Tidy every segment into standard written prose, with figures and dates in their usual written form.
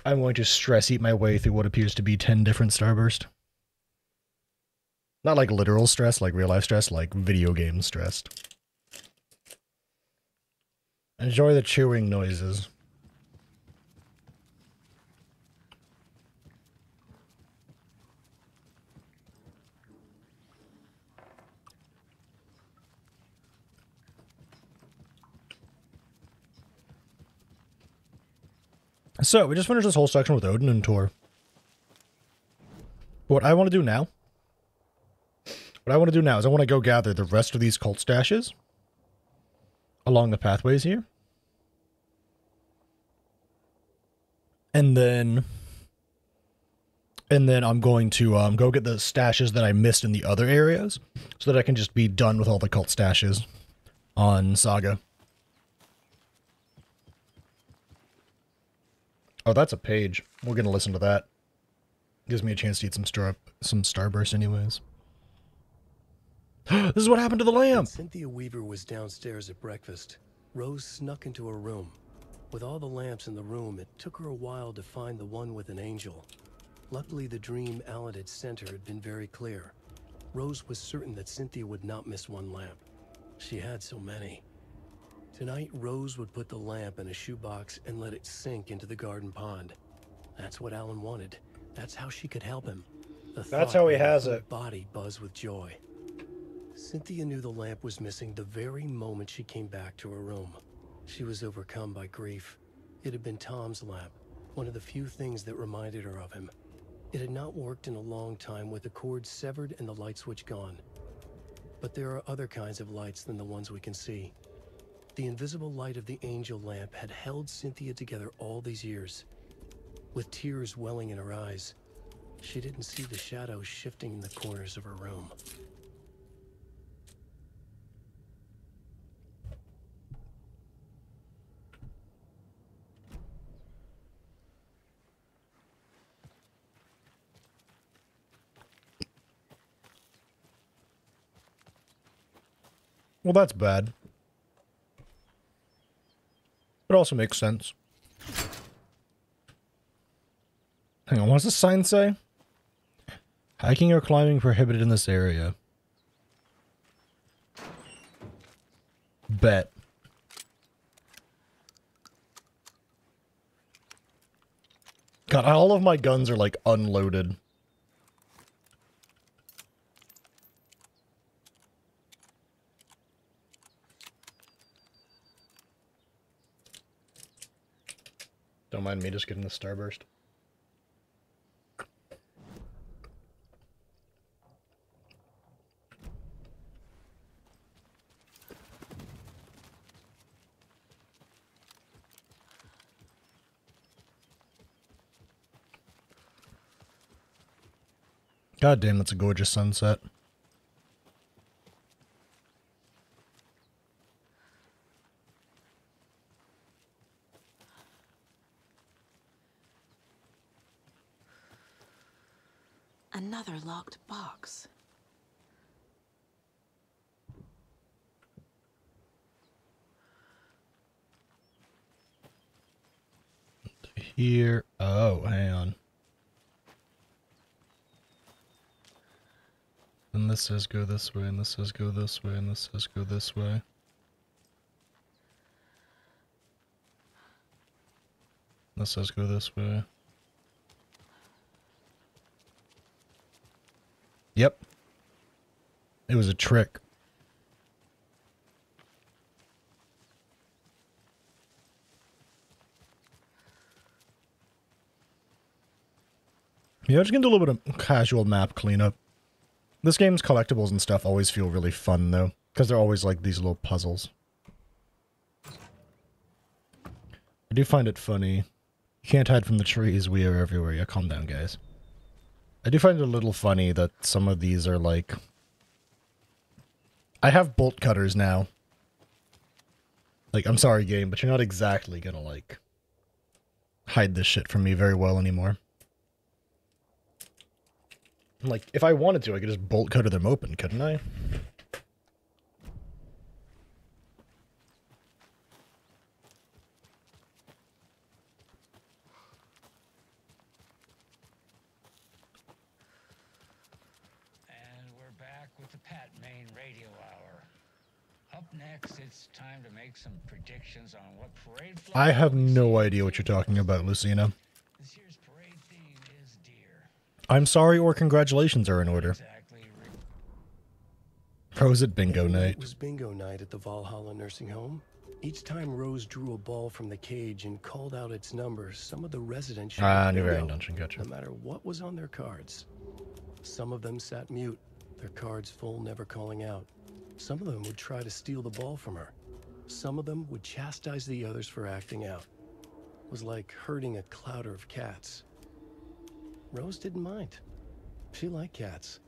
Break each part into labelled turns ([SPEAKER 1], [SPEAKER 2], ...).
[SPEAKER 1] I'm going to stress eat my way through what appears to be 10 different Starburst. Not like literal stress, like real life stress, like video game stressed. Enjoy the chewing noises. So, we just finished this whole section with Odin and Tor. What I want to do now is I want to go gather the rest of these cult stashes along the pathways here. And then I'm going to go get the stashes that I missed in the other areas so that I can just be done with all the cult stashes on Saga. Oh, that's a page. We're going to listen to that. Gives me a chance to eat some Starburst anyways. This is what happened to the lamp!
[SPEAKER 2] When Cynthia Weaver was downstairs at breakfast, Rose snuck into her room. With all the lamps in the room, it took her a while to find the one with an angel. Luckily, the dream Alan had sent her had been very clear. Rose was certain that Cynthia would not miss one lamp. She had so many. Tonight, Rose would put the lamp in a shoebox and let it sink into the garden pond. That's what Alan wanted. That's how she could help him.
[SPEAKER 1] That's how he has it.
[SPEAKER 2] Body buzz with joy. Cynthia knew the lamp was missing the very moment she came back to her room. She was overcome by grief. It had been Tom's lamp, one of the few things that reminded her of him. It had not worked in a long time with the cord severed and the light switch gone. But there are other kinds of lights than the ones we can see. The invisible light of the angel lamp had held Cynthia together all these years. With tears welling in her eyes, she didn't see the shadows shifting in the corners of her room.
[SPEAKER 1] Well, that's bad. It also makes sense. Hang on, what does the sign say? Hiking or climbing prohibited in this area. Bet. God, all of my guns are like unloaded. Don't mind me just getting the Starburst. God damn, that's a gorgeous sunset.
[SPEAKER 3] Another locked box.
[SPEAKER 1] Here. Oh, hang on. And this says go this way, and this says go this way, and this says go this way. This says go this way. Yep. It was a trick. Yeah, just gonna do a little bit of casual map cleanup. This game's collectibles and stuff always feel really fun, though, because they're always like these little puzzles. I do find it funny. You can't hide from the trees, we are everywhere. Yeah, calm down, guys. I do find it a little funny that some of these are like... I have bolt cutters now. Like, I'm sorry, game, but you're not exactly gonna, like, hide this shit from me very well anymore. Like, if I wanted to, I could just bolt cutter them open, couldn't I?
[SPEAKER 4] with the Pat Main Radio Hour. Up next, it's time to make some predictions on what parade flag
[SPEAKER 1] I have
[SPEAKER 4] we'll be
[SPEAKER 1] no
[SPEAKER 4] seeing
[SPEAKER 1] idea what you're talking about, Lucina.
[SPEAKER 4] This year's parade theme is deer.
[SPEAKER 1] I'm sorry or congratulations are in order.
[SPEAKER 4] Exactly.
[SPEAKER 1] Rose at bingo night.
[SPEAKER 2] It was bingo night at the Valhalla nursing home. Each time Rose drew a ball from the cage and called out its number, some of the residents shouted
[SPEAKER 1] New
[SPEAKER 2] bingo,
[SPEAKER 1] variant dungeon, gotcha.
[SPEAKER 2] no matter what was on their cards. Some of them sat mute, their cards full, never calling out. Some of them would try to steal the ball from her. Some of them would chastise the others for acting out. It was like herding a clouder of cats. Rose didn't mind. She liked cats.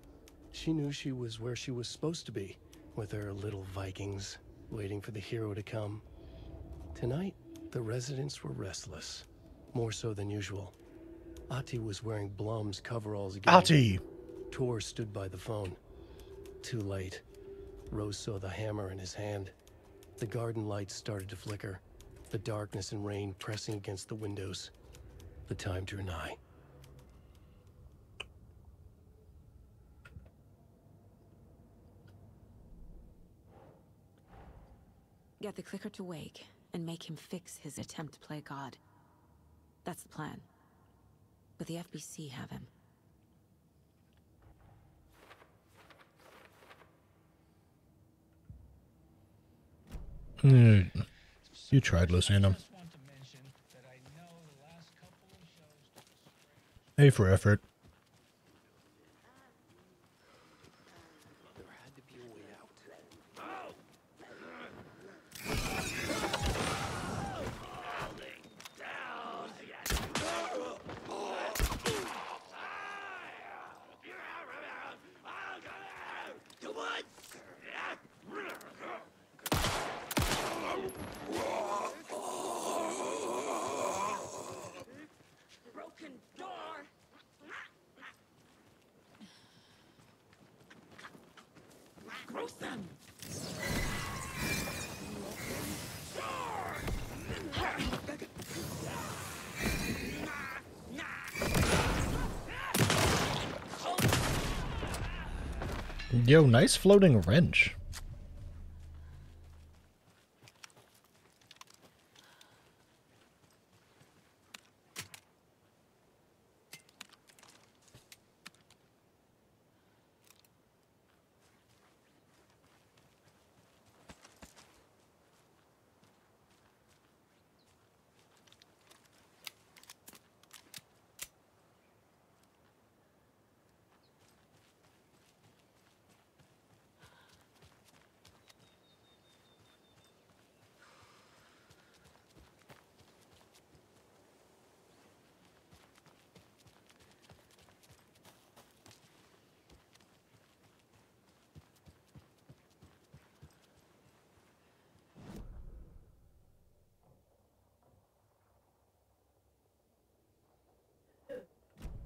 [SPEAKER 2] She knew she was where she was supposed to be, with her little Vikings, waiting for the hero to come. Tonight, the residents were restless, more so than usual. Ati was wearing Blum's coveralls again.
[SPEAKER 1] Ati!
[SPEAKER 2] Tor stood by the phone. Too late. Rose saw the hammer in his hand. The garden lights started to flicker, the darkness and rain pressing against the windows. The time drew nigh.
[SPEAKER 3] Get the clicker to wake and make him fix his attempt to play God. That's the plan. But the FBC have him.
[SPEAKER 1] You tried, Lucina.
[SPEAKER 4] Just want to mention that I know the last couple of shows.
[SPEAKER 1] A for effort.
[SPEAKER 2] There had to be a way out.
[SPEAKER 3] Broken door! Gruesome!
[SPEAKER 1] Yo, nice floating wrench.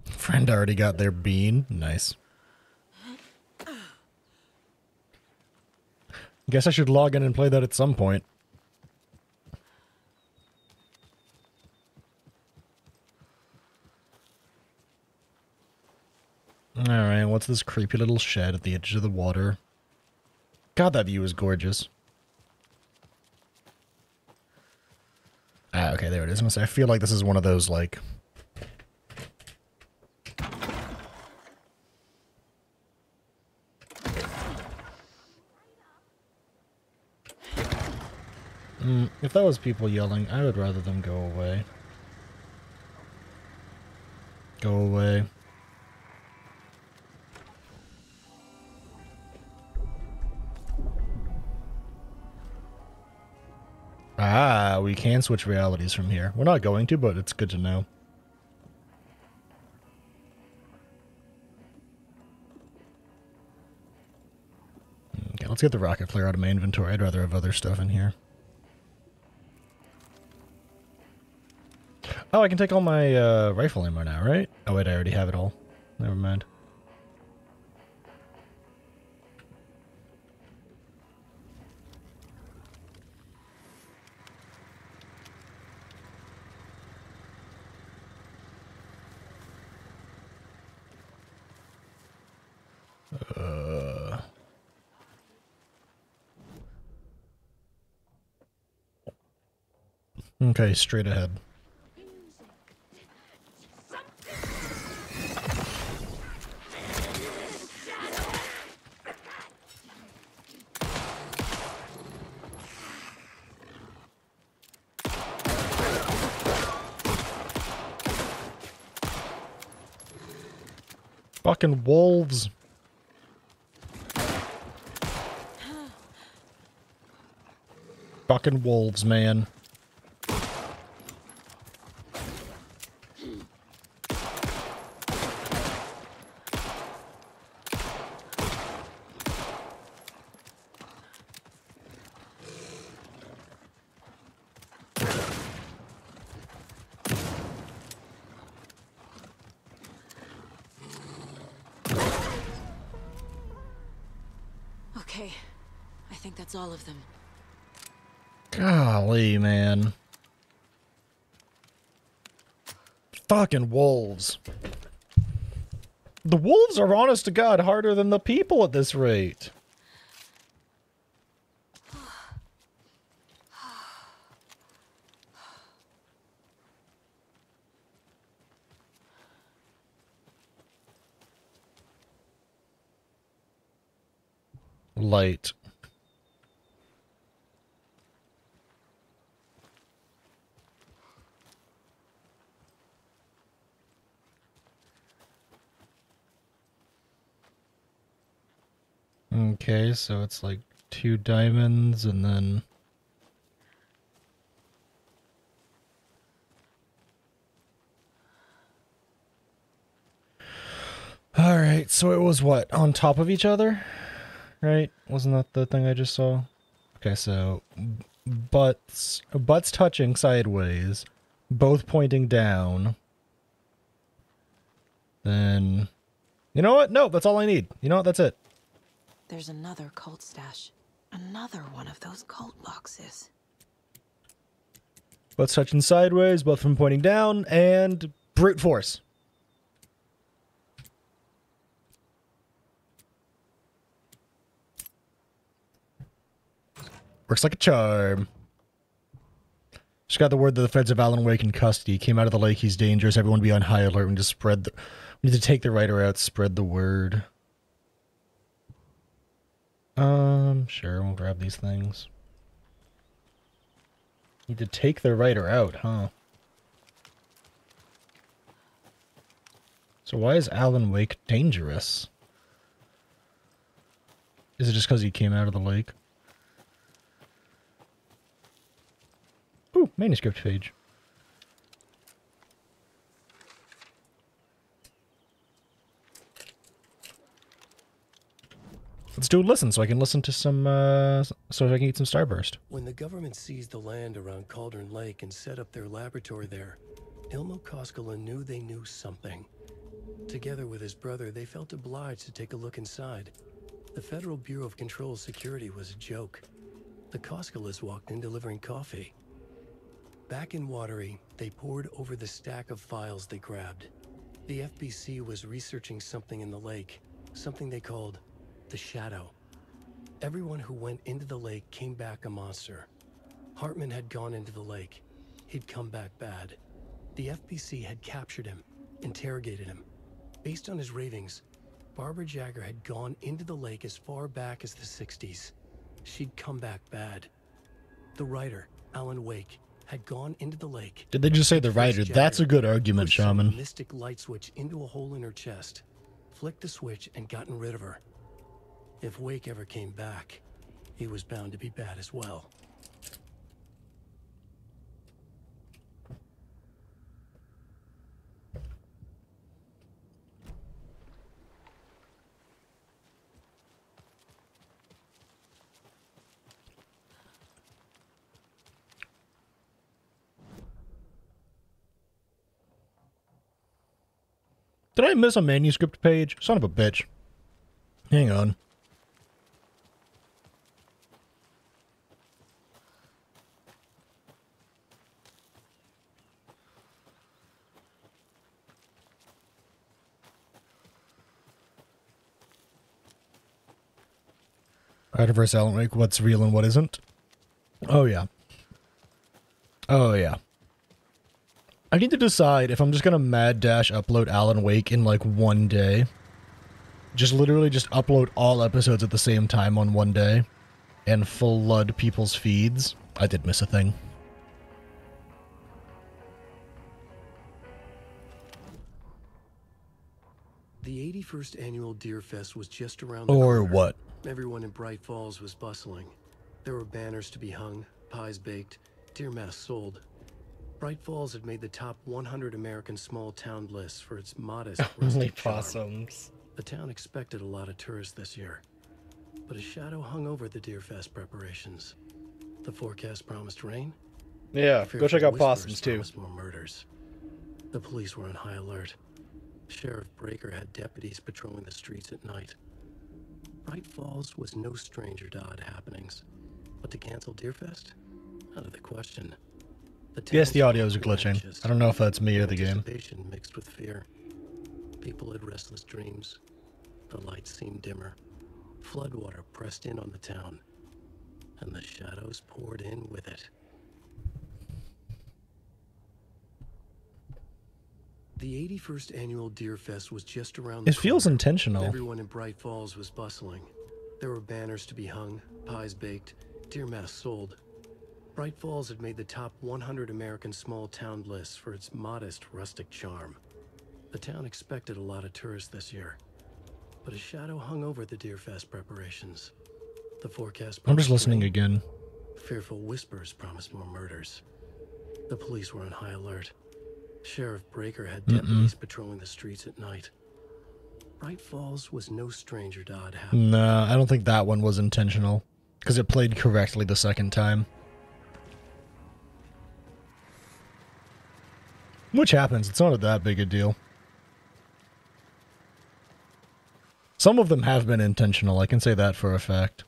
[SPEAKER 1] Friend already got their bean. Nice. Guess I should log in and play that at some point. Alright, what's this creepy little shed at the edge of the water? God, that view is gorgeous. Ah, okay, there it is. I'm gonna say, I feel like this is one of those, like... if that was people yelling, I would rather them go away. Go away. Ah, we can switch realities from here. We're not going to, but it's good to know. Okay, let's get the rocket flare out of my inventory. I'd rather have other stuff in here. Oh, I can take all my rifle ammo now, right? Oh wait, I already have it all. Never mind. Okay, straight ahead. Fucking wolves. Fucking wolves, man.
[SPEAKER 3] Okay, I think that's all of them.
[SPEAKER 1] Golly, man. Fucking wolves. The wolves are, honest to God, harder than the people at this rate. Light. Okay, so it's like 2 diamonds and then... Alright, so it was what? On top of each other? Right? Wasn't that the thing I just saw? Okay, so butts touching sideways, both pointing down. Then, you know what? No, that's all I need. You know what? That's it.
[SPEAKER 3] There's another cult stash. Another one of those cult boxes.
[SPEAKER 1] Butts touching sideways, both from pointing down, and brute force. Works like a charm. Just got the word that the feds have Alan Wake in custody. Came out of the lake. He's dangerous. Everyone be on high alert. We need to spread the... We need to take the writer out. Spread the word. Sure. We'll grab these things. Need to take the writer out, huh? So why is Alan Wake dangerous? Is it just because he came out of the lake? Ooh, manuscript page. Let's do a listen so I can listen to some, so I can eat some Starburst.
[SPEAKER 2] When the government seized the land around Cauldron Lake and set up their laboratory there, Ilmo Koskela knew they knew something. Together with his brother, they felt obliged to take a look inside. The Federal Bureau of Control Security was a joke. The Koskelas walked in delivering coffee. Back in Watery, they pored over the stack of files they grabbed. The FBC was researching something in the lake, something they called the Shadow. Everyone who went into the lake came back a monster. Hartman had gone into the lake. He'd come back bad. The FBC had captured him, interrogated him. Based on his ravings, Barbara Jagger had gone into the lake as far back as the 60s. She'd come back bad. The writer, Alan Wake, had gone into the lake.
[SPEAKER 1] Did they just say the writer? That's a good argument,
[SPEAKER 2] pushed some
[SPEAKER 1] Shaman.
[SPEAKER 2] mystic light switch into a hole in her chest, flicked the switch and gotten rid of her. If Wake ever came back, he was bound to be bad as well.
[SPEAKER 1] Did I miss a manuscript page? Son of a bitch. Hang on. Artiverse Alan Wake, what's real and what isn't? Oh, yeah. Oh, yeah. I need to decide if I'm just gonna mad dash upload Alan Wake in like one day. Just literally just upload all episodes at the same time on one day and flood people's feeds. I did miss a thing.
[SPEAKER 2] The 81st annual Deer Fest was just around the corner.
[SPEAKER 1] Or what?
[SPEAKER 2] Everyone in Bright Falls was bustling. There were banners to be hung, pies baked, deer masks sold. Bright Falls had made the top 100 American small town lists for its modest rustic charm.
[SPEAKER 1] Possums.
[SPEAKER 2] The town expected a lot of tourists this year, but a shadow hung over the Deer Fest preparations. The forecast promised rain.
[SPEAKER 1] Yeah, go check out
[SPEAKER 2] Fearful
[SPEAKER 1] possums
[SPEAKER 2] whispers
[SPEAKER 1] too.
[SPEAKER 2] promised more murders. The police were on high alert. Sheriff Breaker had deputies patrolling the streets at night. Bright Falls was no stranger to odd happenings, but to cancel Deerfest? Out of the question.
[SPEAKER 1] Yes, the
[SPEAKER 2] townsfolk
[SPEAKER 1] audios are
[SPEAKER 2] were
[SPEAKER 1] glitching.
[SPEAKER 2] anxious.
[SPEAKER 1] I don't know if that's me or the game.
[SPEAKER 2] Anticipation mixed with fear. People had restless dreams. The lights seemed dimmer. Floodwater pressed in on the town, and the shadows poured in with it. The 81st annual Deer Fest was just around the
[SPEAKER 1] It feels
[SPEAKER 2] corner.
[SPEAKER 1] intentional.
[SPEAKER 2] Everyone in Bright Falls was bustling. There were banners to be hung, pies baked, deer masks sold. Bright Falls had made the top 100 American small town lists for its modest rustic charm. The town expected a lot of tourists this year, but a shadow hung over the Deer Fest preparations. The forecast
[SPEAKER 1] I'm just
[SPEAKER 2] promised
[SPEAKER 1] listening
[SPEAKER 2] rain.
[SPEAKER 1] again.
[SPEAKER 2] Fearful whispers promised more murders. The police were on high alert. Sheriff Breaker had deputies patrolling the streets at night. Bright Falls was no stranger to odd happenings.
[SPEAKER 1] No, I don't think that one was intentional. Because it played correctly the second time. Which happens, it's not that big a deal. Some of them have been intentional, I can say that for a fact.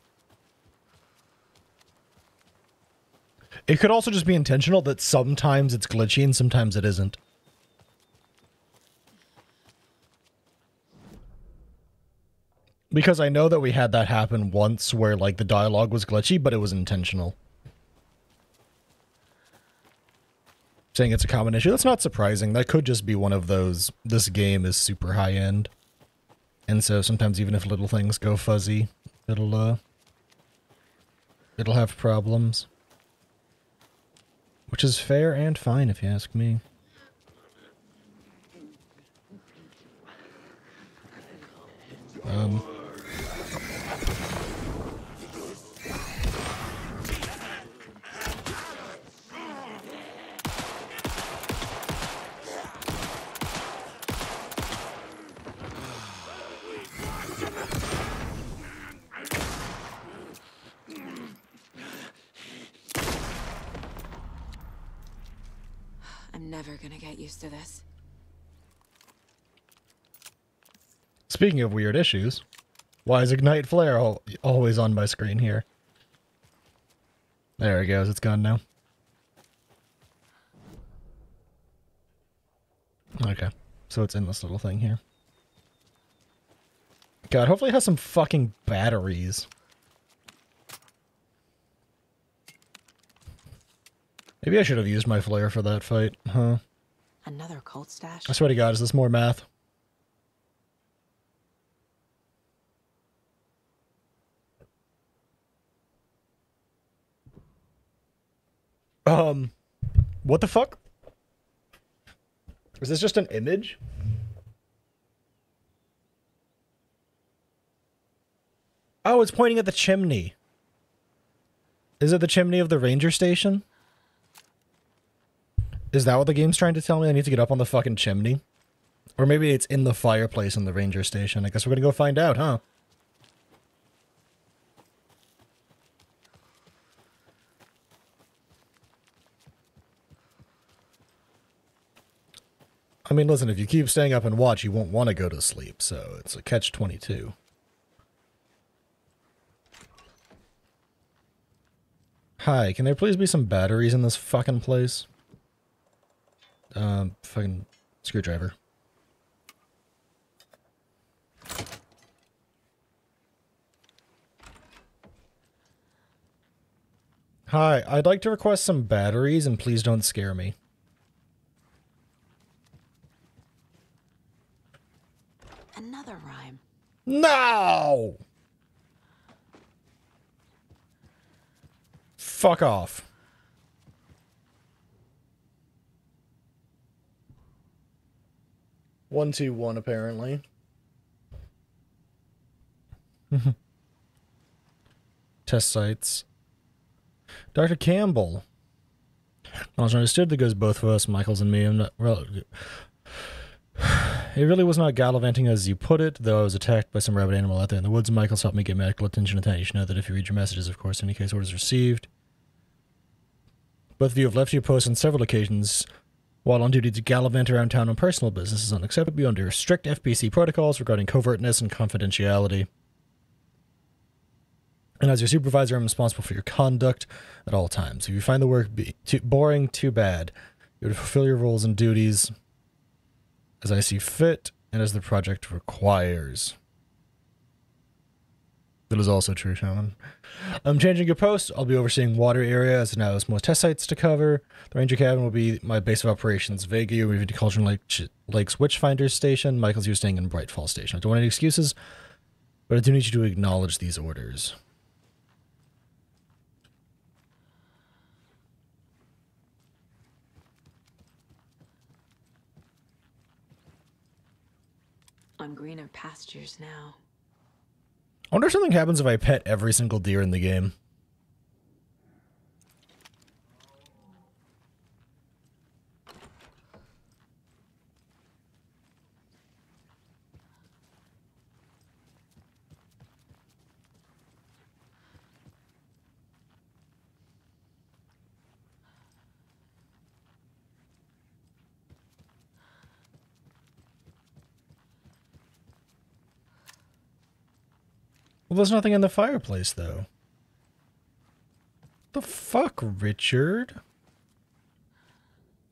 [SPEAKER 1] It could also just be intentional that sometimes it's glitchy and sometimes it isn't. Because I know that we had that happen once where, like, the dialogue was glitchy, but it was intentional. Saying it's a common issue, that's not surprising. That could just be one of those, this game is super high-end. And so sometimes even if little things go fuzzy, it'll have problems. Which is fair and fine, if you ask me.
[SPEAKER 3] I'm never gonna get used to this.
[SPEAKER 1] Speaking of weird issues, why is Ignite Flare always on my screen here? There it goes, it's gone now. Okay, so it's in this little thing here. God, hopefully it has some fucking batteries. Maybe I should have used my flare for that fight, huh?
[SPEAKER 3] Another cult stash?
[SPEAKER 1] I swear to God, is this more math? What the fuck? Is this just an image? Oh, it's pointing at the chimney. Is it the chimney of the ranger station? Is that what the game's trying to tell me? I need to get up on the fucking chimney? Or maybe it's in the fireplace in the ranger station. I guess we're gonna go find out, huh? I mean, listen, if you keep staying up and watch, you won't want to go to sleep, so it's a catch-22. Hi, can there please be some batteries in this fucking place? Fucking screwdriver. Hi, I'd like to request some batteries, and please don't scare me.
[SPEAKER 3] Another rhyme.
[SPEAKER 1] No! Fuck off. One, two, one, apparently. Test sites. Dr. Campbell. Knowledge understood that goes both of us, Michaels and me. I'm not... It really was not gallivanting as you put it, though I was attacked by some rabid animal out there in the woods. Michaels helped me get medical attention at that. You should know that if you read your messages, of course, in any case orders received. Both of you have left your posts on several occasions while on duty to gallivant around town on personal business is unacceptable under strict FBC protocols regarding covertness and confidentiality. And as your supervisor, I'm responsible for your conduct at all times. If you find the work too boring, too bad. You would fulfill your roles and duties as I see fit and as the project requires. That is also true, Shaman. I'm changing your post. I'll be overseeing water area as now there's more test sites to cover. The Ranger Cabin will be my base of operations. Vega, you're moving to Cauldron Lake's Witchfinder Station. Michaels, you're staying in Brightfall Station. I don't want any excuses, but I do need you to acknowledge these orders.
[SPEAKER 3] On greener pastures now.
[SPEAKER 1] I wonder if something happens if I pet every single deer in the game. Well, there's nothing in the fireplace, though. The fuck, Richard?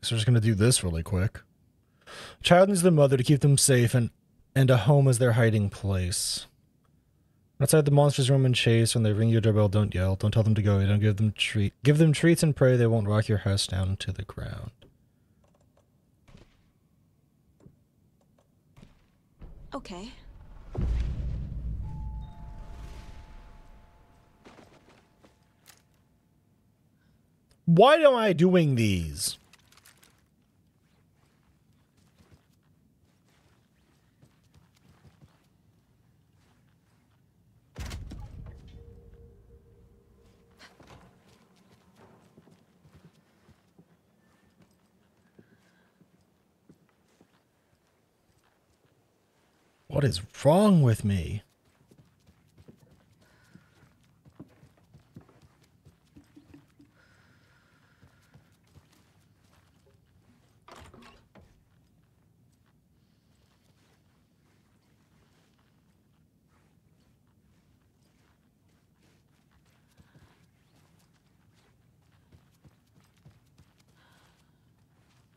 [SPEAKER 1] So we're just gonna do this really quick. Child needs the mother to keep them safe and a home as their hiding place. Outside the monster's room and chase, when they ring your doorbell, don't yell. Don't tell them to go. Don't give them give them treats and pray they won't rock your house down to the ground.
[SPEAKER 3] Okay.
[SPEAKER 1] Why am I doing these? What is wrong with me?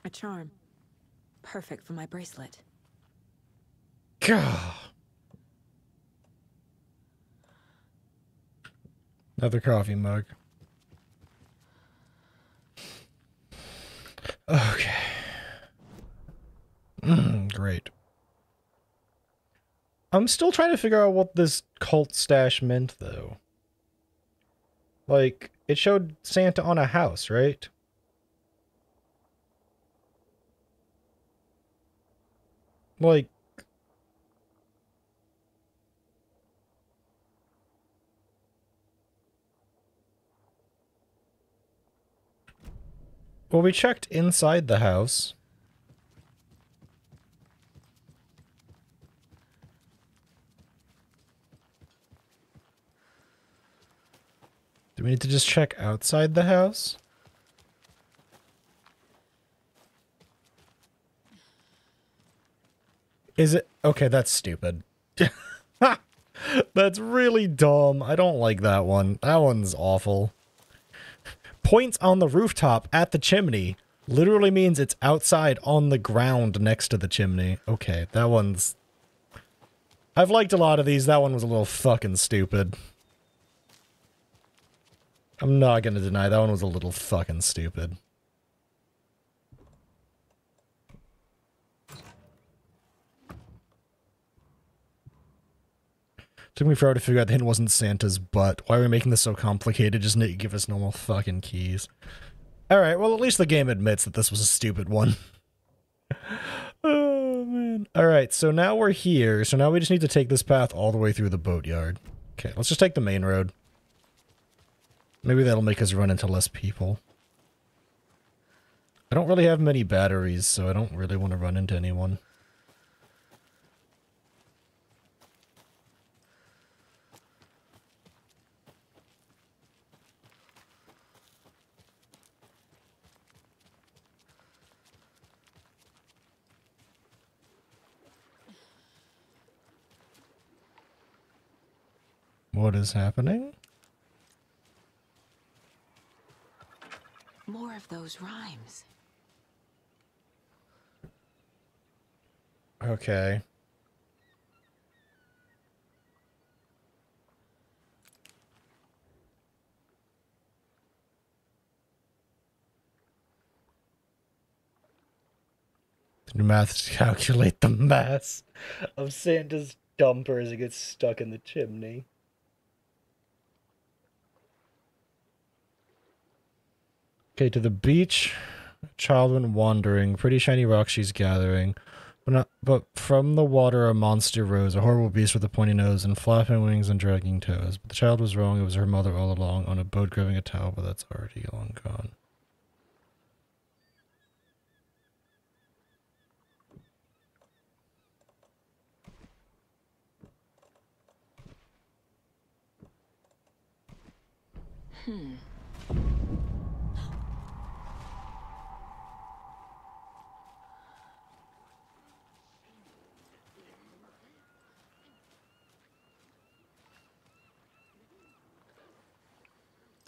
[SPEAKER 3] A charm. Perfect for my bracelet.
[SPEAKER 1] Gah. Another coffee mug. Okay. Great. I'm still trying to figure out what this cult stash meant, though. Like, it showed Santa on a house, right? Like... Well, we checked inside the house. Do we need to just check outside the house? Is it? Okay, that's stupid. That's really dumb. I don't like that one. That one's awful. Points on the rooftop at the chimney literally means it's outside on the ground next to the chimney. Okay, that one's... I've liked a lot of these. That one was a little fucking stupid. I'm not gonna deny that one was a little fucking stupid. Took me forever to figure out the hint wasn't Santa's butt. Why are we making this so complicated? Just give us normal fucking keys. Alright, well at least the game admits that this was a stupid one. Oh, man. Alright, so now we're here. So now we just need to take this path all the way through the boatyard. Okay, let's just take the main road. Maybe that'll make us run into less people. I don't really have many batteries, so I don't really want to run into anyone. What is happening?
[SPEAKER 3] More of those rhymes.
[SPEAKER 1] Okay. Do math to calculate the mass of Santa's dumper as it gets stuck in the chimney. Okay, to the beach. A child went wandering. Pretty shiny rocks she's gathering. But from the water a monster rose, a horrible beast with a pointy nose and flapping wings and dragging toes. But the child was wrong. It was her mother all along on a boat grabbing a towel, but that's already long gone.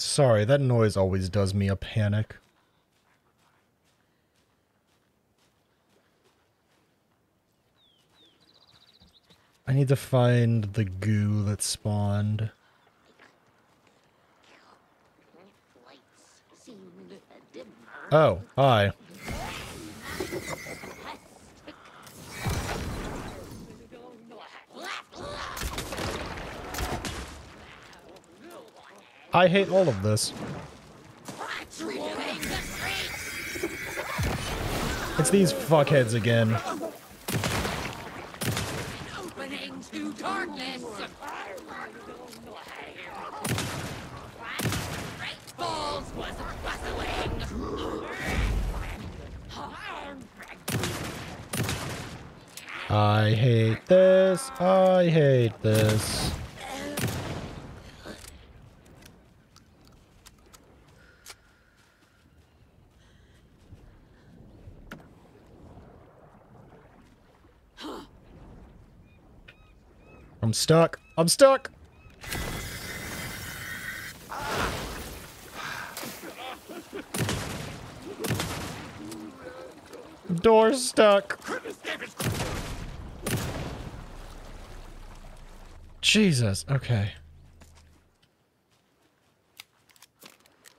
[SPEAKER 1] Sorry, that noise always does me a panic. I need to find the goo that spawned. Oh, hi. I hate all of this. It's these fuckheads again.
[SPEAKER 5] Opening to darkness. Great balls was bustling.
[SPEAKER 1] I hate this. I hate this. I'm stuck. I'm stuck. Door's stuck. Jesus. Okay.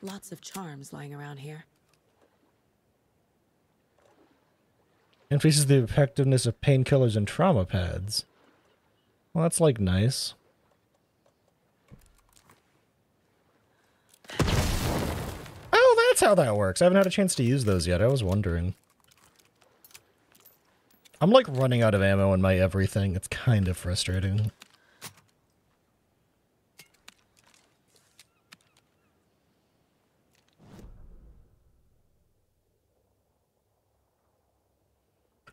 [SPEAKER 3] Lots of charms lying around here.
[SPEAKER 1] Increases the effectiveness of painkillers and trauma pads. Well, that's like nice. Oh, that's how that works. I haven't had a chance to use those yet. I was wondering. I'm like running out of ammo in my everything. It's kind of frustrating.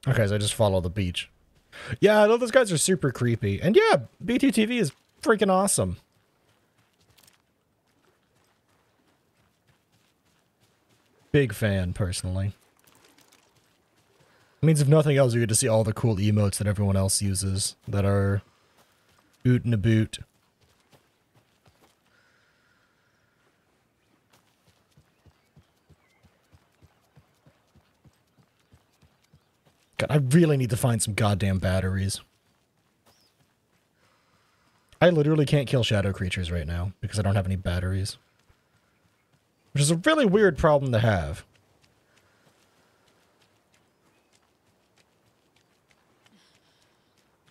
[SPEAKER 1] Okay, so I just follow the beach. Yeah, I know those guys are super creepy. And yeah, BTTV is freaking awesome. Big fan, personally. It means if nothing else, you get to see all the cool emotes that everyone else uses that are oot and a boot. God, I really need to find some goddamn batteries. I literally can't kill shadow creatures right now because I don't have any batteries. which is a really weird problem to have.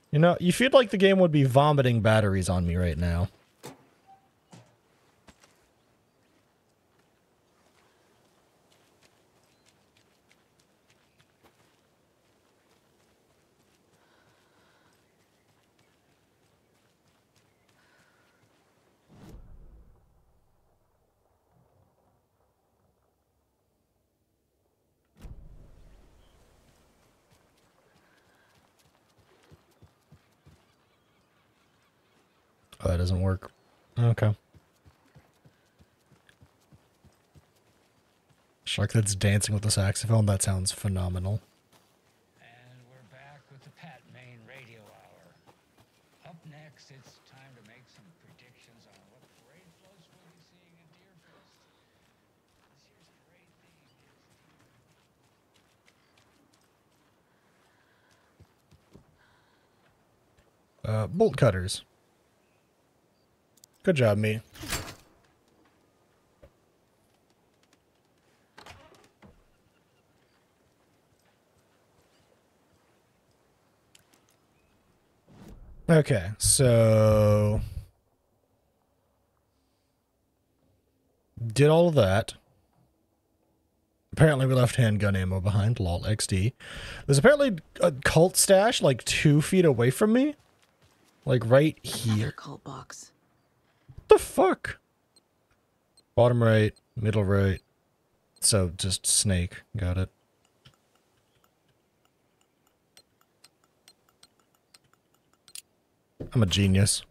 [SPEAKER 1] You know, you feel like the game would be vomiting batteries on me right now. Oh, that doesn't work. Okay. Shark that's dancing with the saxophone. That sounds phenomenal.
[SPEAKER 4] And we're back with the Pat Main Radio Hour. Up next, it's time to make some predictions on what parade floats we'll be seeing at Deerfest. This year's parade theme is
[SPEAKER 1] Bolt cutters. Good job, me. Okay, so did all of that. Apparently we left handgun ammo behind, lol, XD. There's apparently a cult stash like 2 feet away from me. Like right
[SPEAKER 3] Another
[SPEAKER 1] here.
[SPEAKER 3] cult box.
[SPEAKER 1] What the fuck? Bottom right, middle right. So just snake. Got it. I'm a genius.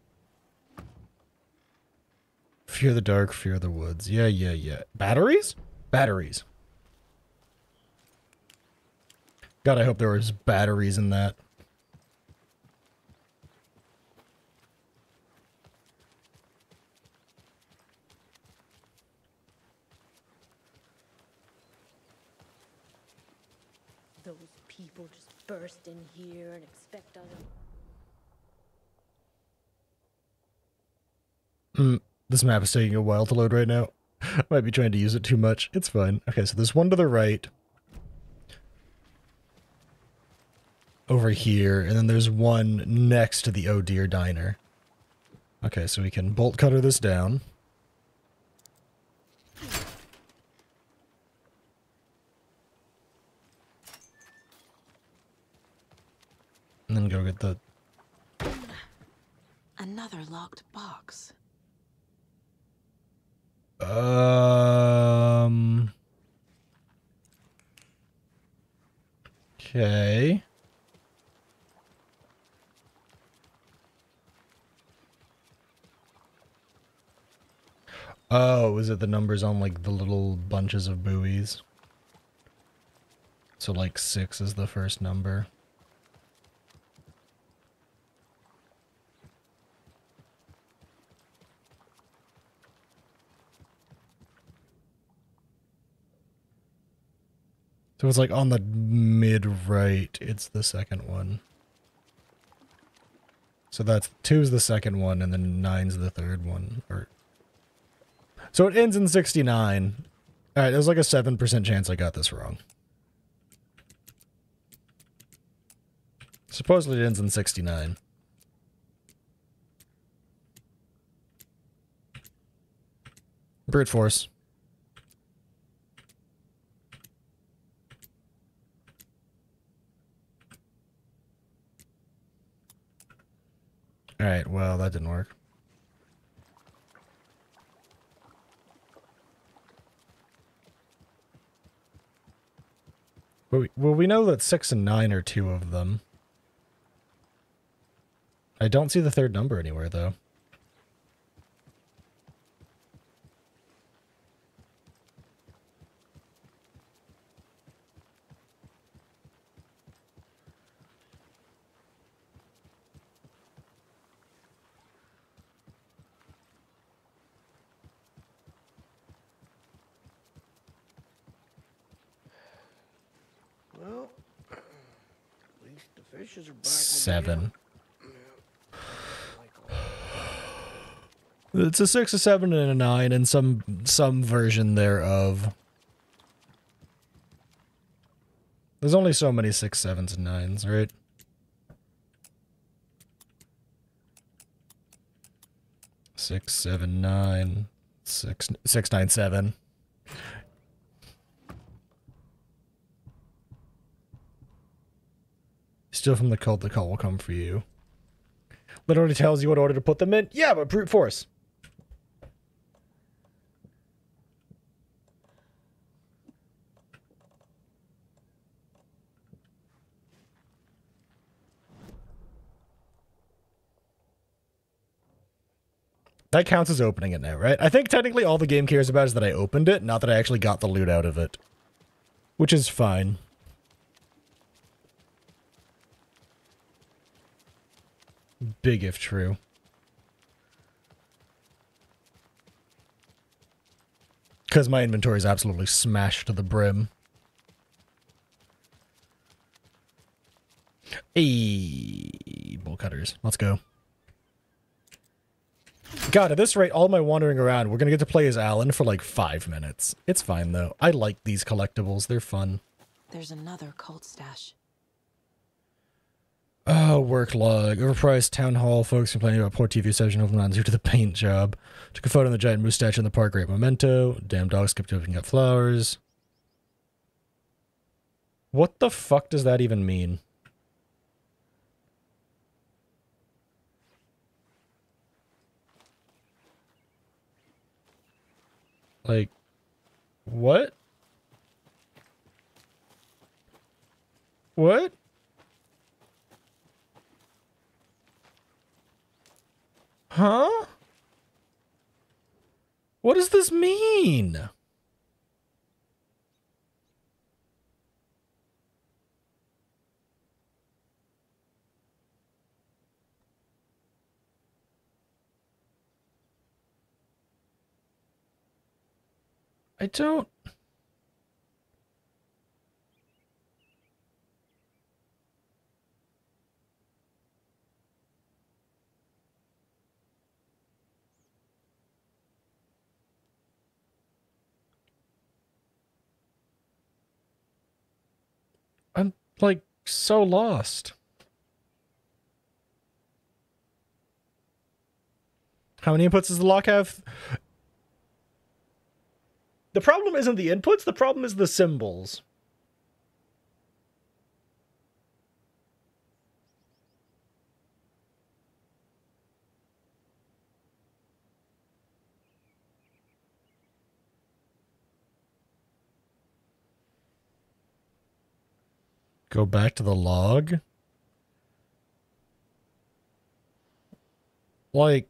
[SPEAKER 1] Fear the dark, fear the woods. Yeah, yeah, yeah. Batteries? Batteries. God, I hope there was batteries in that.
[SPEAKER 6] Those people just burst in here and expect other...
[SPEAKER 1] This map is taking a while to load right now. I might be trying to use it too much. It's fine. Okay, so there's one to the right. Over here, and then there's one next to the Oh Deer Diner. Okay, so we can bolt cutter this down. And then go get the...
[SPEAKER 3] Another locked box.
[SPEAKER 1] Okay. Oh, is it the numbers on like the little bunches of buoys? So like 6 is the first number. So it's like on the mid-right, it's the second one. So that's 2's the second one, and then 9's the third one. So it ends in 69. Alright, there's like a 7% chance I got this wrong. Supposedly it ends in 69. Brute force. Alright, well, that didn't work. Well, we know that 6 and 9 are 2 of them. I don't see the third number anywhere, though.
[SPEAKER 7] Well, at least the fishes are back.
[SPEAKER 1] 7. It's a 6, a 7, and a 9, and some version thereof. There's only so many 6, 7s, and 9s, right? Six, 7, 9, 6, 6, 9, 7. Still from the cult will come for you. Literally tells you what order to put them in. Yeah, but brute force. That counts as opening it now, right? I think technically all the game cares about is that I opened it, not that I actually got the loot out of it. Which is fine. Big if true. Because my inventory is absolutely smashed to the brim. Hey, bolt cutters. Let's go. God, at this rate, all my wandering around, we're gonna get to play as Alan for like 5 minutes. It's fine, though. I like these collectibles. They're fun.
[SPEAKER 3] There's another cult stash.
[SPEAKER 1] Oh, work log. Overpriced town hall. Folks complaining about poor TV reception. Open on due to the paint job. Took a photo of the giant moose statue in the park. Great memento. Damn dog skipped over and got flowers. What the fuck does that even mean? Like, what? What? Huh? What does this mean? I don't... I'm, like, so lost. How many inputs does the lock have? The problem isn't the inputs, the problem is the symbols. Go back to the log? Like...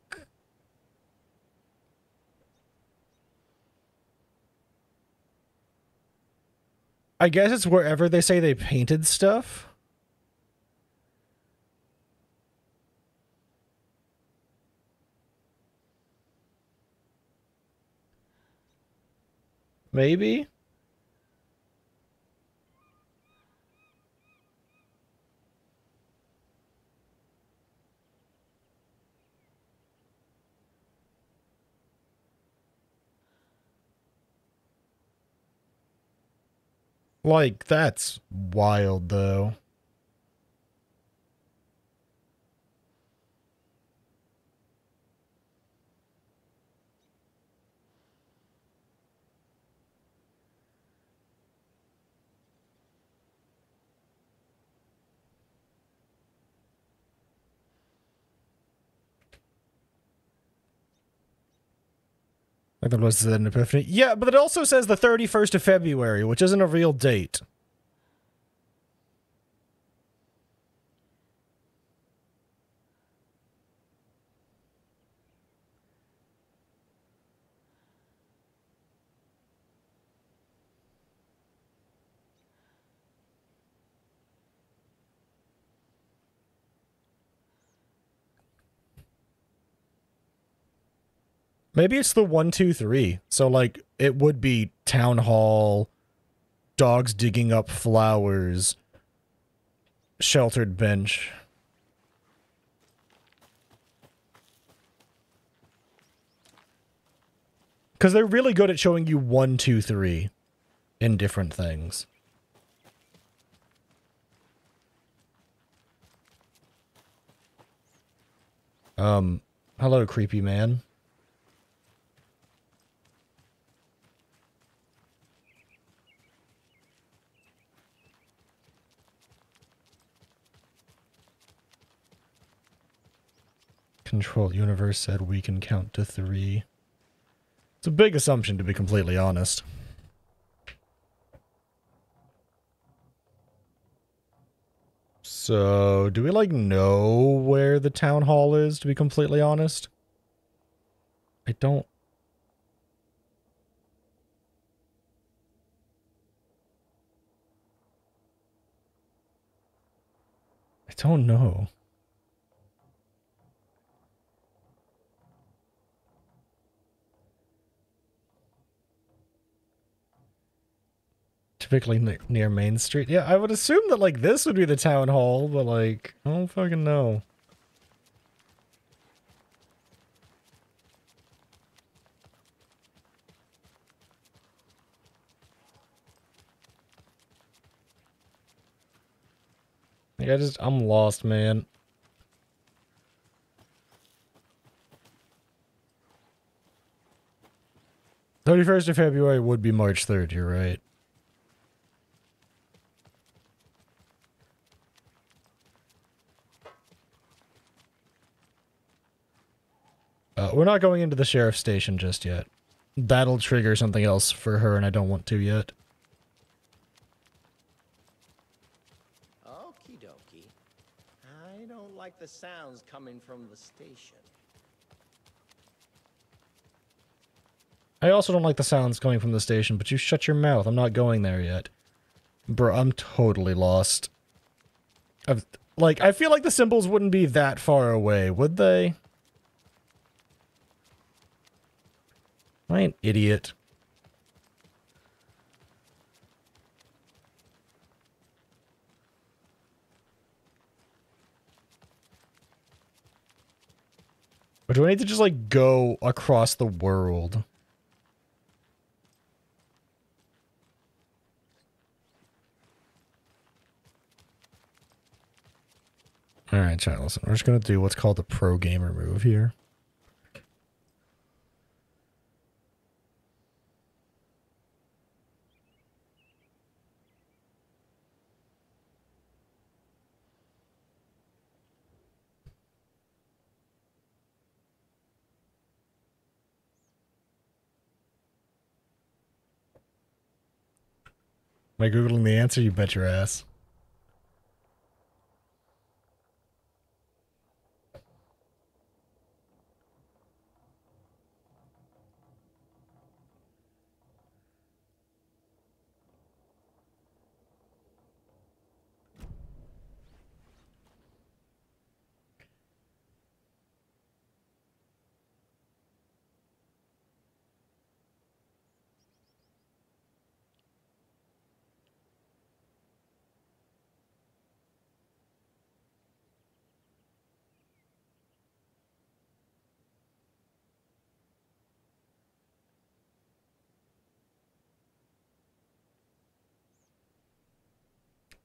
[SPEAKER 1] I guess it's wherever they say they painted stuff. Maybe? Like, that's wild, though. Like that was an epiphany. Yeah, but it also says the 31st of February, which isn't a real date. Maybe it's the 1, 2, 3. So, like, it would be town hall, dogs digging up flowers, sheltered bench. Because they're really good at showing you 1, 2, 3 in different things. Hello, creepy man. Control Universe said we can count to 3. It's a big assumption, to be completely honest. So, do we, like, know where the town hall is, to be completely honest? I don't... I don't know. Typically near Main Street. Yeah, I would assume that, like, this would be the town hall, but, like, I don't fucking know. Like, I'm lost, man. "31st of February would be March 3rd, you're right. We're not going into the sheriff's station just yet. That'll trigger something else for her, and I don't want to yet.
[SPEAKER 7] Okie dokie. I don't like the sounds coming from the station.
[SPEAKER 1] I also don't like the sounds coming from the station, but you shut your mouth. I'm not going there yet. Bro, I'm totally lost. I feel like the symbols wouldn't be that far away, would they? Am I an idiot? Or do I need to just, like, go across the world? Alright, chat, listen. We're just gonna do what's called the pro gamer move here. Am I Googling the answer? You bet your ass.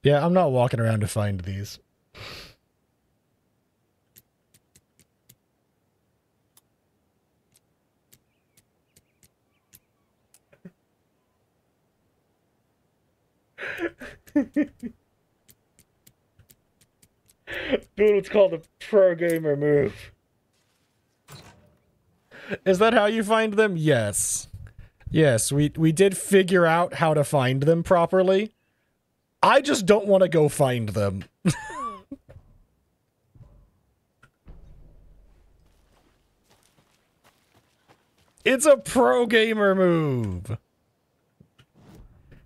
[SPEAKER 1] Yeah, I'm not walking around to find these. Dude, it's called a pro gamer move. Is that how you find them? Yes. Yes, we did figure out how to find them properly. I just don't want to go find them. It's a pro gamer move. Did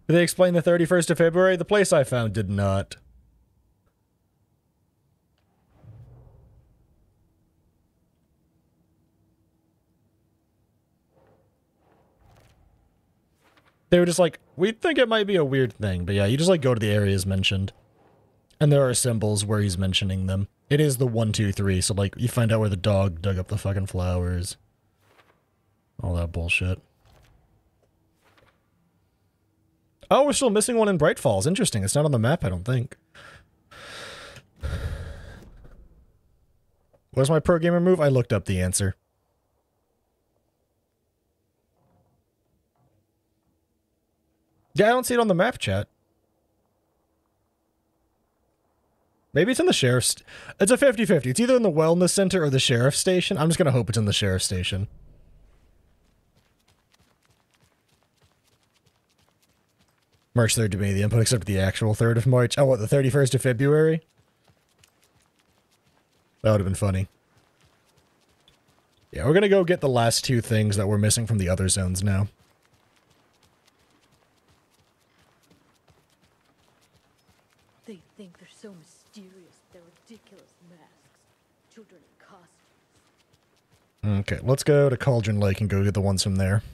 [SPEAKER 1] they explain the 31st of February? The place I found did not. They were just like, we think it might be a weird thing. But yeah, you just like go to the areas mentioned. And there are symbols where he's mentioning them. It is the 1, 2, 3, so like, you find out where the dog dug up the fucking flowers. All that bullshit. Oh, we're still missing one in Bright Falls. Interesting. It's not on the map, I don't think. What's my pro gamer move? I looked up the answer. Yeah, I don't see it on the map, chat. Maybe it's in the sheriff's... It's a 50-50. It's either in the wellness center or the sheriff's station. I'm just gonna hope it's in the sheriff's station. March 3rd to be the input, except the actual 3rd of March. Oh, what, the 31st of February? That would have been funny. Yeah, we're gonna go get the last two things that we're missing from the other zones now.
[SPEAKER 6] They think they're so mysterious, their ridiculous masks. Children in costumes.
[SPEAKER 1] Okay, let's go to Cauldron Lake and go get the ones from there.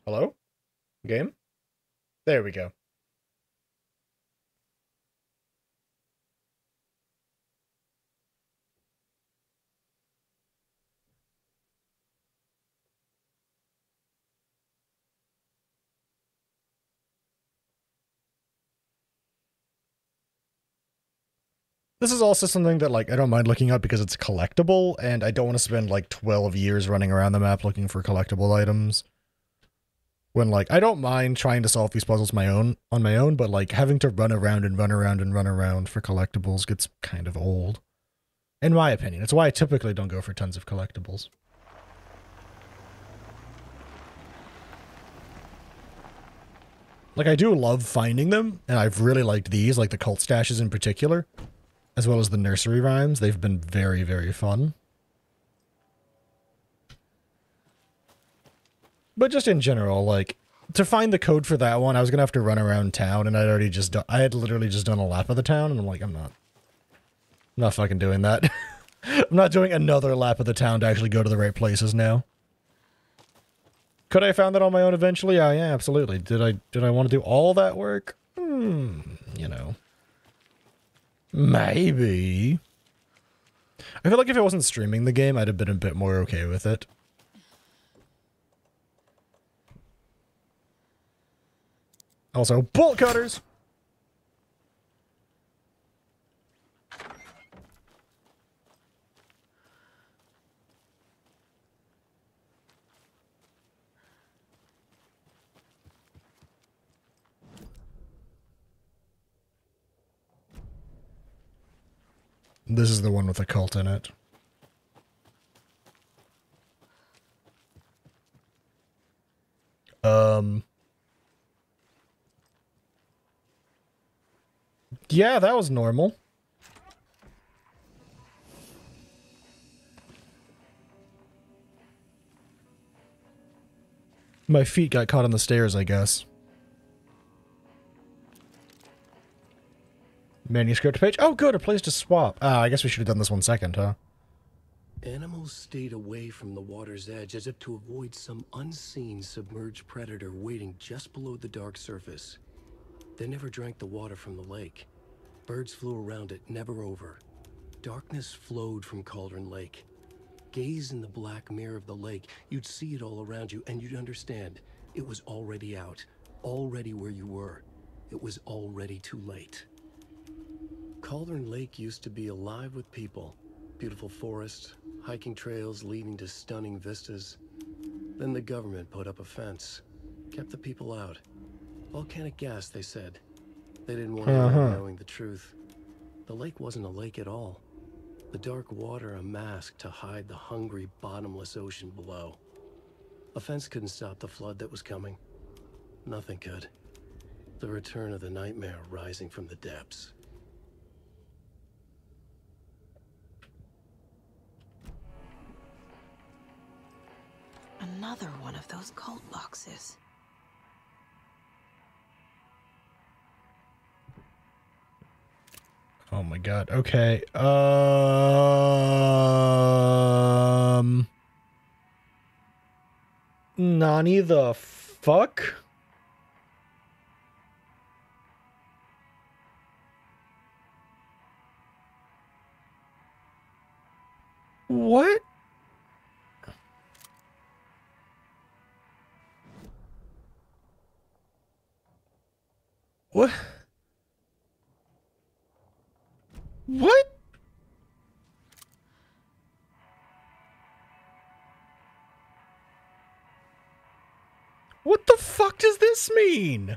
[SPEAKER 1] Hello? Game? There we go. This is also something that, like, I don't mind looking up because it's collectible, and I don't want to spend, like, 12 years running around the map looking for collectible items. When, like, I don't mind trying to solve these puzzles on my own, but, like, having to run around and run around and run around for collectibles gets kind of old. In my opinion. It's why I typically don't go for tons of collectibles. Like, I do love finding them, and I've really liked these, like the cult stashes in particular, as well as the nursery rhymes. They've been very, very fun. But just in general, like, to find the code for that one, I was gonna have to run around town, and I had literally just done a lap of the town, and I'm like, I'm not fucking doing that. I'm not doing another lap of the town to actually go to the right places now. Could I have found that on my own eventually? Yeah, absolutely. Did I want to do all that work? You know. Maybe. I feel like if I wasn't streaming the game, I'd have been a bit more okay with it. Also, bolt cutters! This is the one with a cult in it. Yeah, that was normal. My feet got caught on the stairs, I guess. Manuscript page. Oh, good, a place to swap. I guess we should have done this one second, huh?
[SPEAKER 2] Animals stayed away from the water's edge as if to avoid some unseen submerged predator waiting just below the dark surface. They never drank the water from the lake. Birds flew around it, never over. Darkness flowed from Cauldron Lake. Gaze in the black mirror of the lake, you'd see it all around you, and you'd understand. It was already out, already where you were. It was already too late. Cauldron Lake used to be alive with people. Beautiful forests, hiking trails leading to stunning vistas. Then the government put up a fence, kept the people out. Volcanic gas, they said. They didn't want anyone knowing the truth. The lake wasn't a lake at all. The dark water a mask to hide the hungry, bottomless ocean below. A fence couldn't stop the flood that was coming. Nothing could. The return of the nightmare rising from the depths.
[SPEAKER 3] Another one of those cult boxes.
[SPEAKER 1] Oh my god. Okay. Nani the fuck? What? What? What? What the fuck does this mean?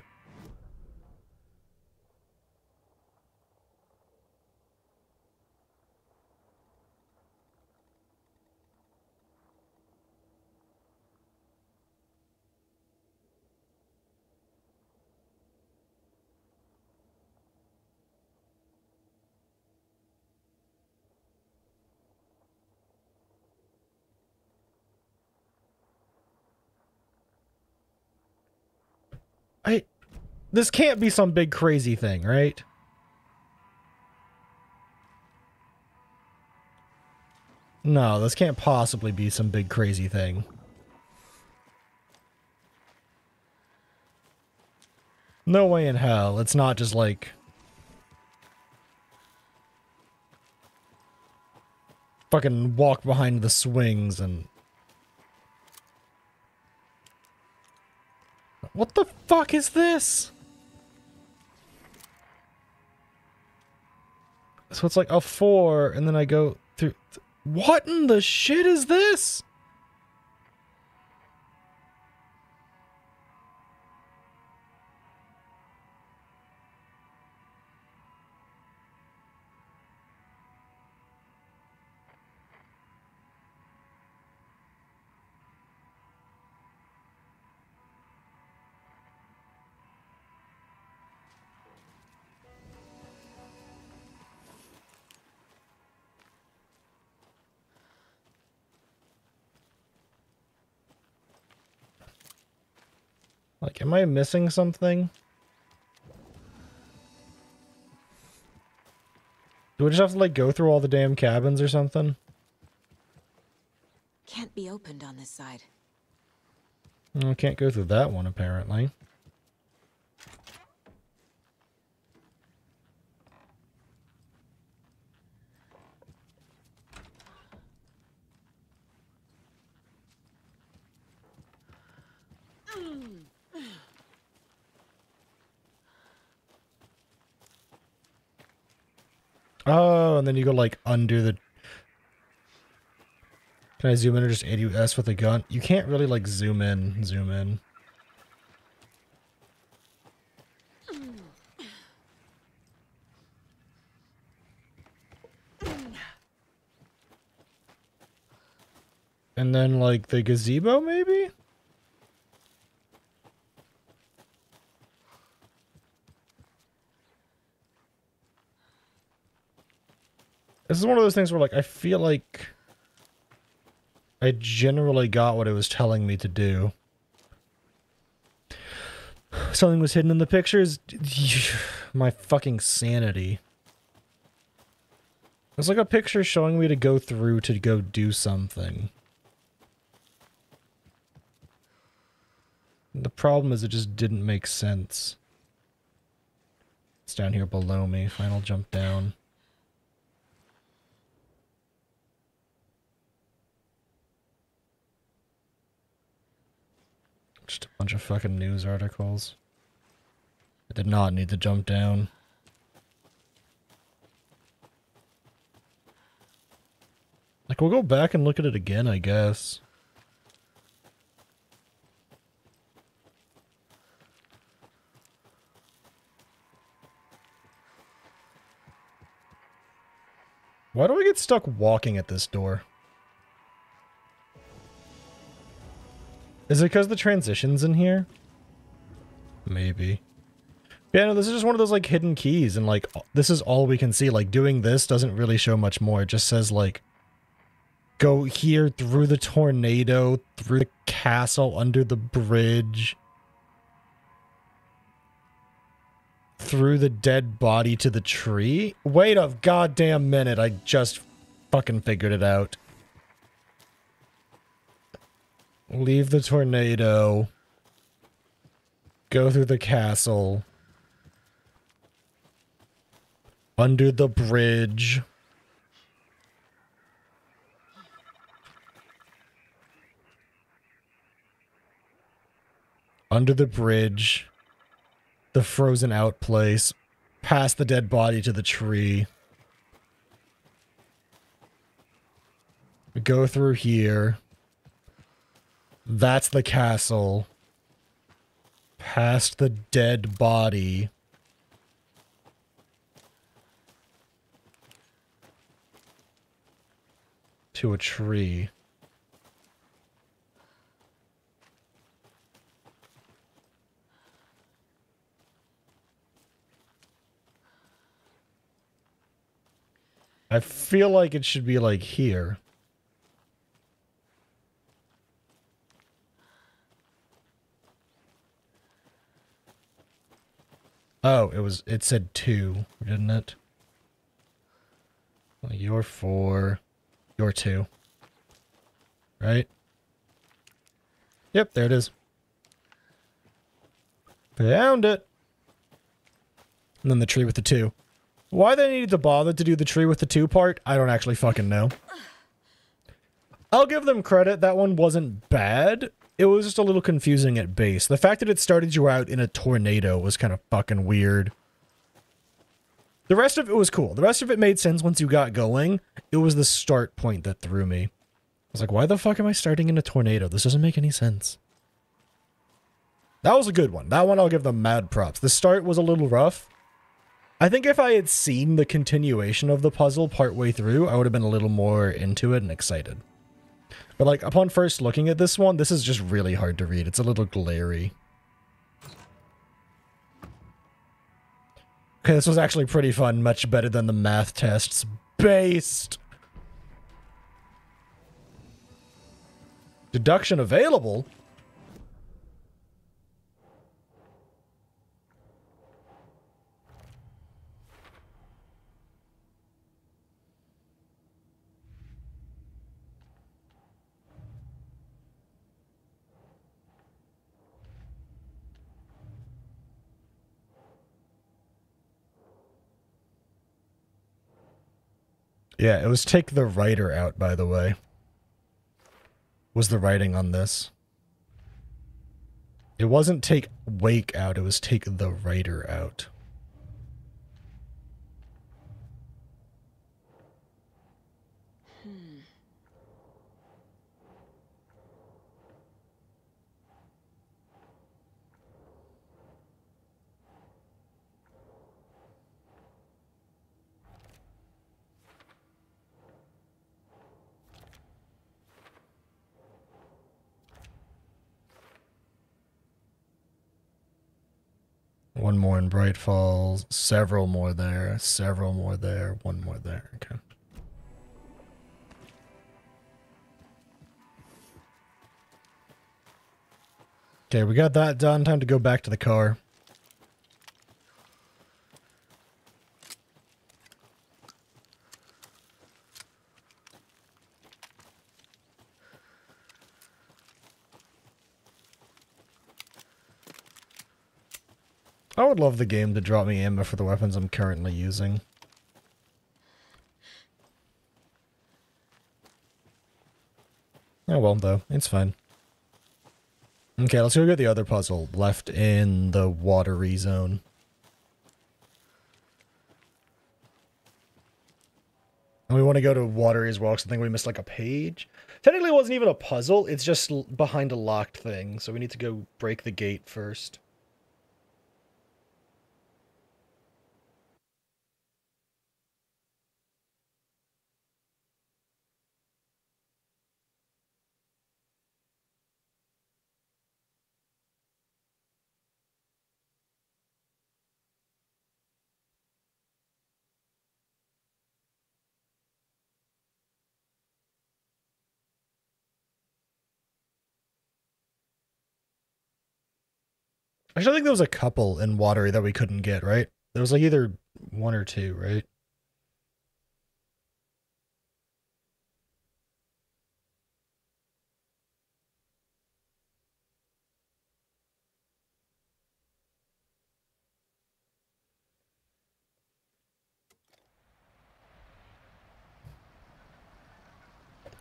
[SPEAKER 1] This can't be some big crazy thing, right? No, this can't possibly be some big crazy thing. No way in hell. It's not just like... fucking walk behind the swings and... What the fuck is this? So it's like a 4, and then I go through... What in the shit is this? Like, am I missing something? Do I just have to, like, go through all the damn cabins or something?
[SPEAKER 3] Can't be opened on this side.
[SPEAKER 1] I can't go through that one, apparently. Oh, and then you go, like, under the... Can I zoom in or just ADS with a gun? You can't really, like, zoom in. And then, like, the gazebo, maybe? This is one of those things where, like, I feel like I generally got what it was telling me to do. Something was hidden in the pictures. My fucking sanity. It's like a picture showing me to go through to go do something. The problem is it just didn't make sense. It's down here below me. Final jump down. Just a bunch of fucking news articles. I did not need to jump down. Like, we'll go back and look at it again, I guess. Why do I get stuck walking at this door? Is it because the transition's in here? Maybe. Yeah, no, this is just one of those, like, hidden keys, and, like, this is all we can see. Like, doing this doesn't really show much more. It just says, like, go here, through the tornado, through the castle, under the bridge. through the dead body to the tree? Wait a goddamn minute, I just fucking figured it out. Leave the tornado. Go through the castle. Under the bridge. Under the bridge. The frozen out place. Past the dead body to the tree. We go through here. That's the castle. Past the dead body. To a tree. I feel like it should be like here. Oh, it said 2, didn't it? Well, you're 4. You're 2. Right? Yep, there it is. Found it. And then the tree with the 2. Why they needed to bother to do the tree with the 2 part, I don't actually fucking know. I'll give them credit, that one wasn't bad. It was just a little confusing at base. The fact that it started you out in a tornado was kind of fucking weird. The rest of it was cool. The rest of it made sense once you got going. It was the start point that threw me. I was like, why the fuck am I starting in a tornado? This doesn't make any sense. That was a good one. That one I'll give them mad props. The start was a little rough. I think if I had seen the continuation of the puzzle partway through, I would have been a little more into it and excited. But like, upon first looking at this one, this is just really hard to read. It's a little glary. Okay, this was actually pretty fun. Much better than the math tests. Based. Deduction available? Yeah, it was take the writer out, by the way. Was the writing on this. It wasn't take wake out, it was take the writer out. One more in Bright Falls, several more there, one more there, okay. Okay, we got that done, time to go back to the car. I would love the game to drop me ammo for the weapons I'm currently using. Oh well, though. It's fine. Okay, let's go get the other puzzle left in the watery zone. And we want to go to watery as well, because I think we missed like a page. Technically it wasn't even a puzzle, it's just behind a locked thing, so we need to go break the gate first. Actually, I think there was a couple in Watery that we couldn't get, right? There was like either one or two, right?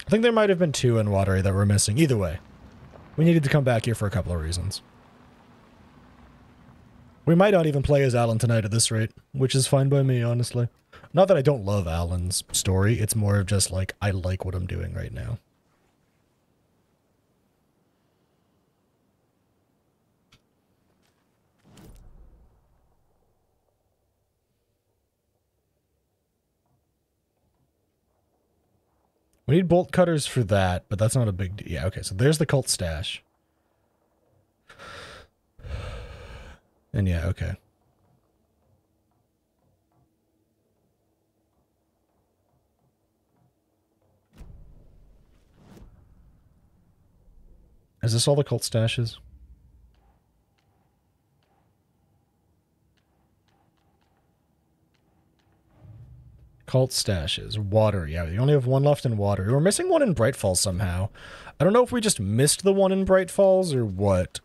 [SPEAKER 1] I think there might have been two in Watery that were missing. Either way, we needed to come back here for a couple of reasons. We might not even play as Alan tonight at this rate, which is fine by me, honestly. Not that I don't love Alan's story, it's more of just like, I like what I'm doing right now. We need bolt cutters for that, but that's not a big deal. Yeah, okay, so there's the cult stash. And yeah, okay. Is this all the cult stashes? Cult stashes. Water. Yeah, we only have one left in Water. We're missing one in Bright Falls somehow. I don't know if we just missed the one in Bright Falls or what.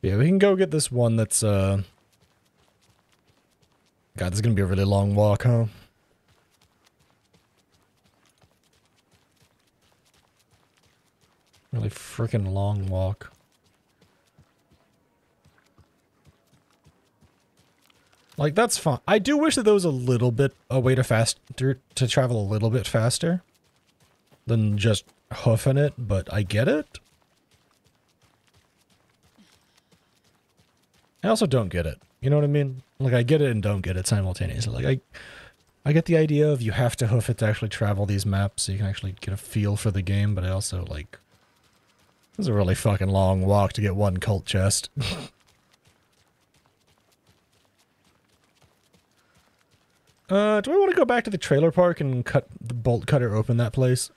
[SPEAKER 1] Yeah, we can go get this one that's, God, this is gonna be a really long walk, huh? Really freaking long walk. Like, that's fine. I do wish that there was a little bit, a way to travel a little bit faster than just hoofing it, but I get it. I also don't get it. You know what I mean? Like, I get it and don't get it simultaneously. Like, I get the idea of you have to hoof it to actually travel these maps so you can actually get a feel for the game, but I also, like, this is a really fucking long walk to get one cult chest. Do I want to go back to the trailer park and cut the bolt cutter open that place?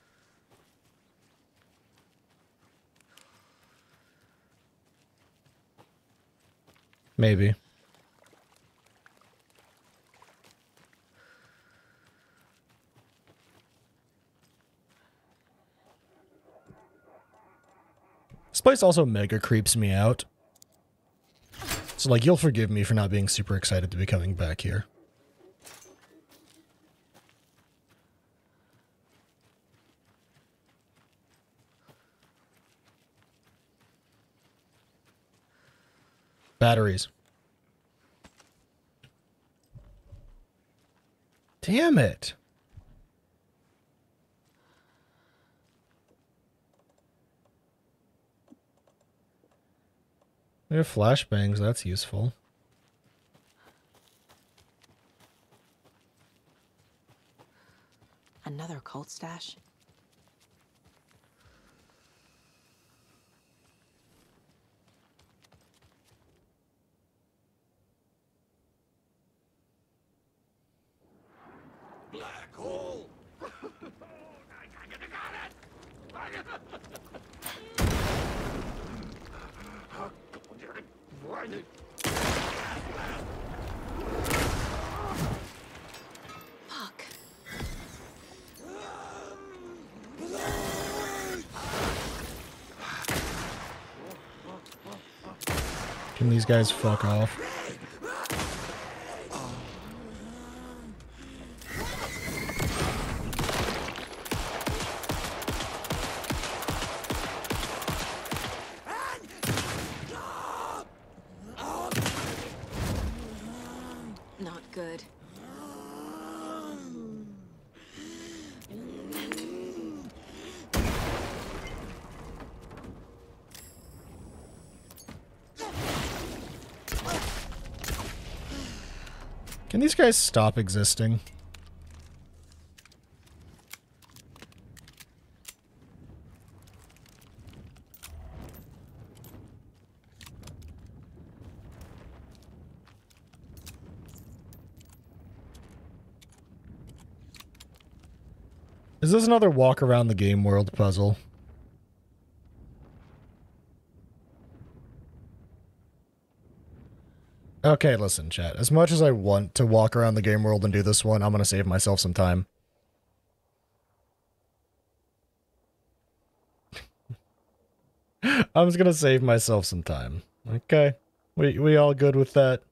[SPEAKER 1] Maybe. This place also mega creeps me out. So, like, you'll forgive me for not being super excited to be coming back here. Batteries. Damn it. We have flashbangs, that's useful.
[SPEAKER 3] Another cult stash?
[SPEAKER 5] Black hole!
[SPEAKER 3] Fuck.
[SPEAKER 1] Can these guys fuck off?
[SPEAKER 3] Not good.
[SPEAKER 1] Can these guys stop existing? Is this another walk around the game world puzzle? Okay, listen, chat. As much as I want to walk around the game world and do this one, I'm gonna save myself some time. I'm just gonna save myself some time. Okay. We all good with that?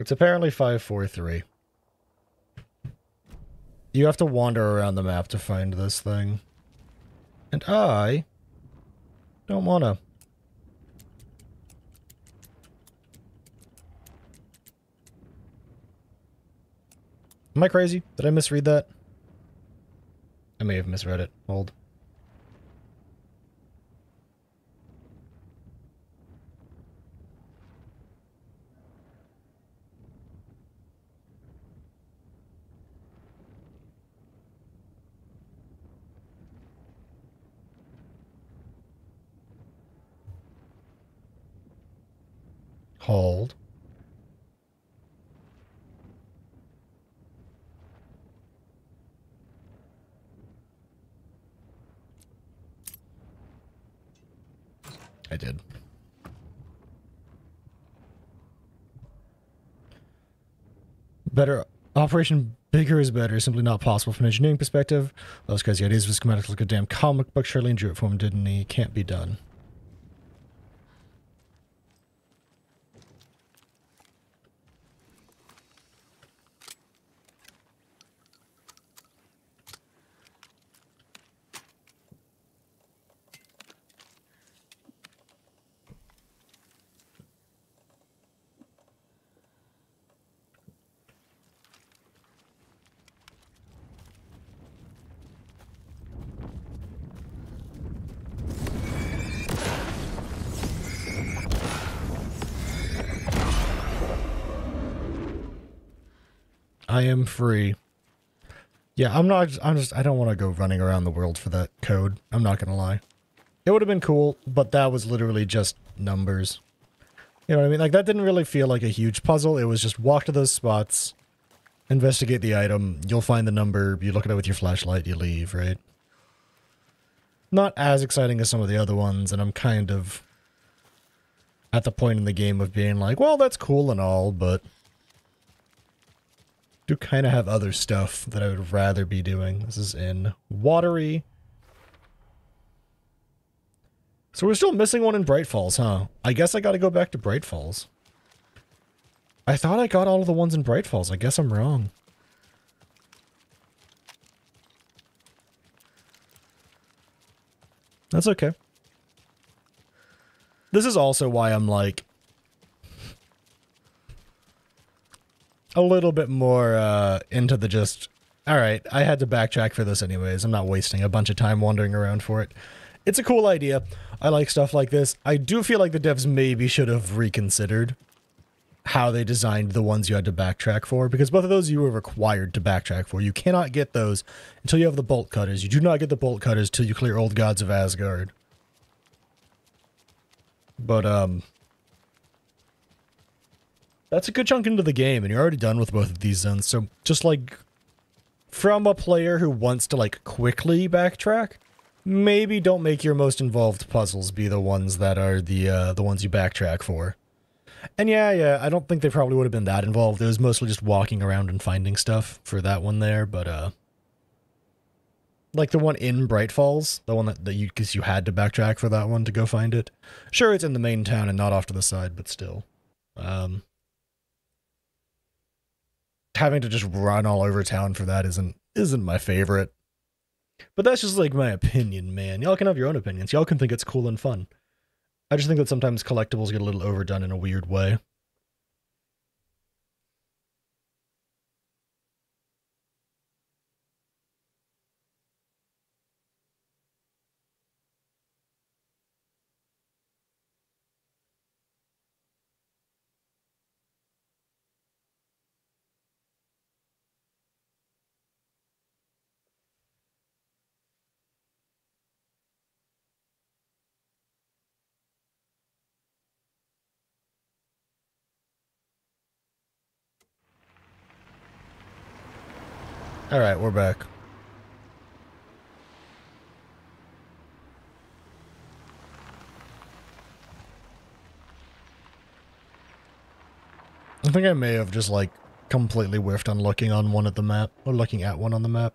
[SPEAKER 1] It's apparently 543. You have to wander around the map to find this thing. And I don't wanna. Am I crazy? Did I misread that? I may have misread it. Hold. Hold. I did. Better. Operation Bigger is better, simply not possible from an engineering perspective. Those crazy ideas with schematics like a damn comic book. Surely drew it for him, didn't he? Can't be done. I am free. Yeah, I don't want to go running around the world for that code. I'm not gonna lie. It would have been cool, but that was literally just numbers. You know what I mean? Like, that didn't really feel like a huge puzzle. It was just walk to those spots, investigate the item, you'll find the number, you look at it with your flashlight, you leave, right? Not as exciting as some of the other ones, and I'm kind of at the point in the game of being like, well, that's cool and all, but do kind of have other stuff that I would rather be doing. This is in Watery. So we're still missing one in Bright Falls, huh? I guess I gotta go back to Bright Falls. I thought I got all of the ones in Bright Falls. I guess I'm wrong. That's okay. This is also why I'm like a little bit more into the just, alright, I had to backtrack for this anyways. I'm not wasting a bunch of time wandering around for it. It's a cool idea. I like stuff like this. I do feel like the devs maybe should have reconsidered how they designed the ones you had to backtrack for, because both of those you were required to backtrack for. You cannot get those until you have the bolt cutters. You do not get the bolt cutters till you clear Old Gods of Asgard. But, that's a good chunk into the game, and you're already done with both of these zones, so just, like, from a player who wants to, like, quickly backtrack, maybe don't make your most involved puzzles be the ones that are the ones you backtrack for. And yeah, I don't think they probably would have been that involved. It was mostly just walking around and finding stuff for that one there, but, like the one in Bright Falls, the one that you, because you had to backtrack for that one to go find it. Sure, it's in the main town and not off to the side, but still. having to just run all over town for that isn't my favorite. But that's just like my opinion, man. Y'all can have your own opinions. Y'all can think it's cool and fun. I just think that sometimes collectibles get a little overdone in a weird way. All right, we're back. I think I may have just like completely whiffed on looking on one at the map, or looking at one on the map.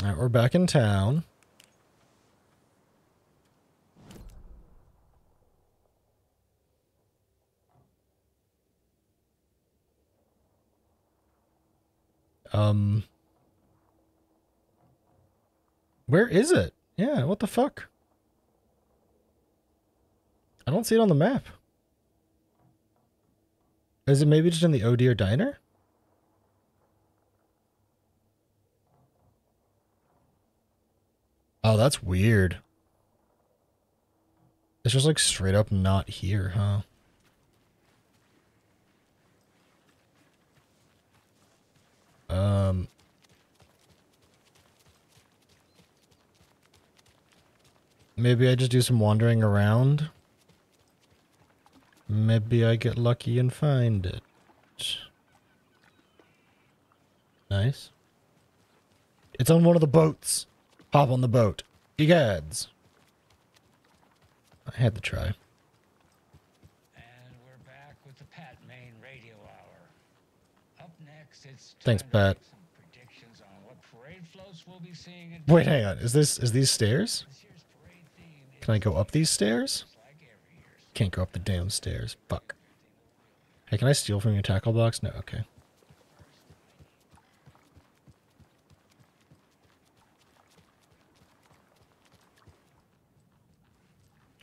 [SPEAKER 1] All right, we're back in town. Where is it? Yeah, what the fuck? I don't see it on the map. Is it maybe just in the Oh Dear Diner? Oh, that's weird. It's just like straight up not here, huh? Maybe I just do some wandering around. Maybe I get lucky and find it. Nice. It's on one of the boats. Hop on the boat. Egads. I had to try.
[SPEAKER 4] And we're back with the Pat Main Radio Hour. Up next, it's
[SPEAKER 1] Thanks,
[SPEAKER 4] time to
[SPEAKER 1] Pat.
[SPEAKER 4] make some predictions on what parade floats we'll be seeing in
[SPEAKER 1] Wait, hang on. Is these stairs?
[SPEAKER 4] this year's parade theme.
[SPEAKER 1] Can I go up these stairs?
[SPEAKER 4] Is like every year's.
[SPEAKER 1] Can't go up the damn stairs. Fuck. Hey, can I steal from your tackle box? No, okay.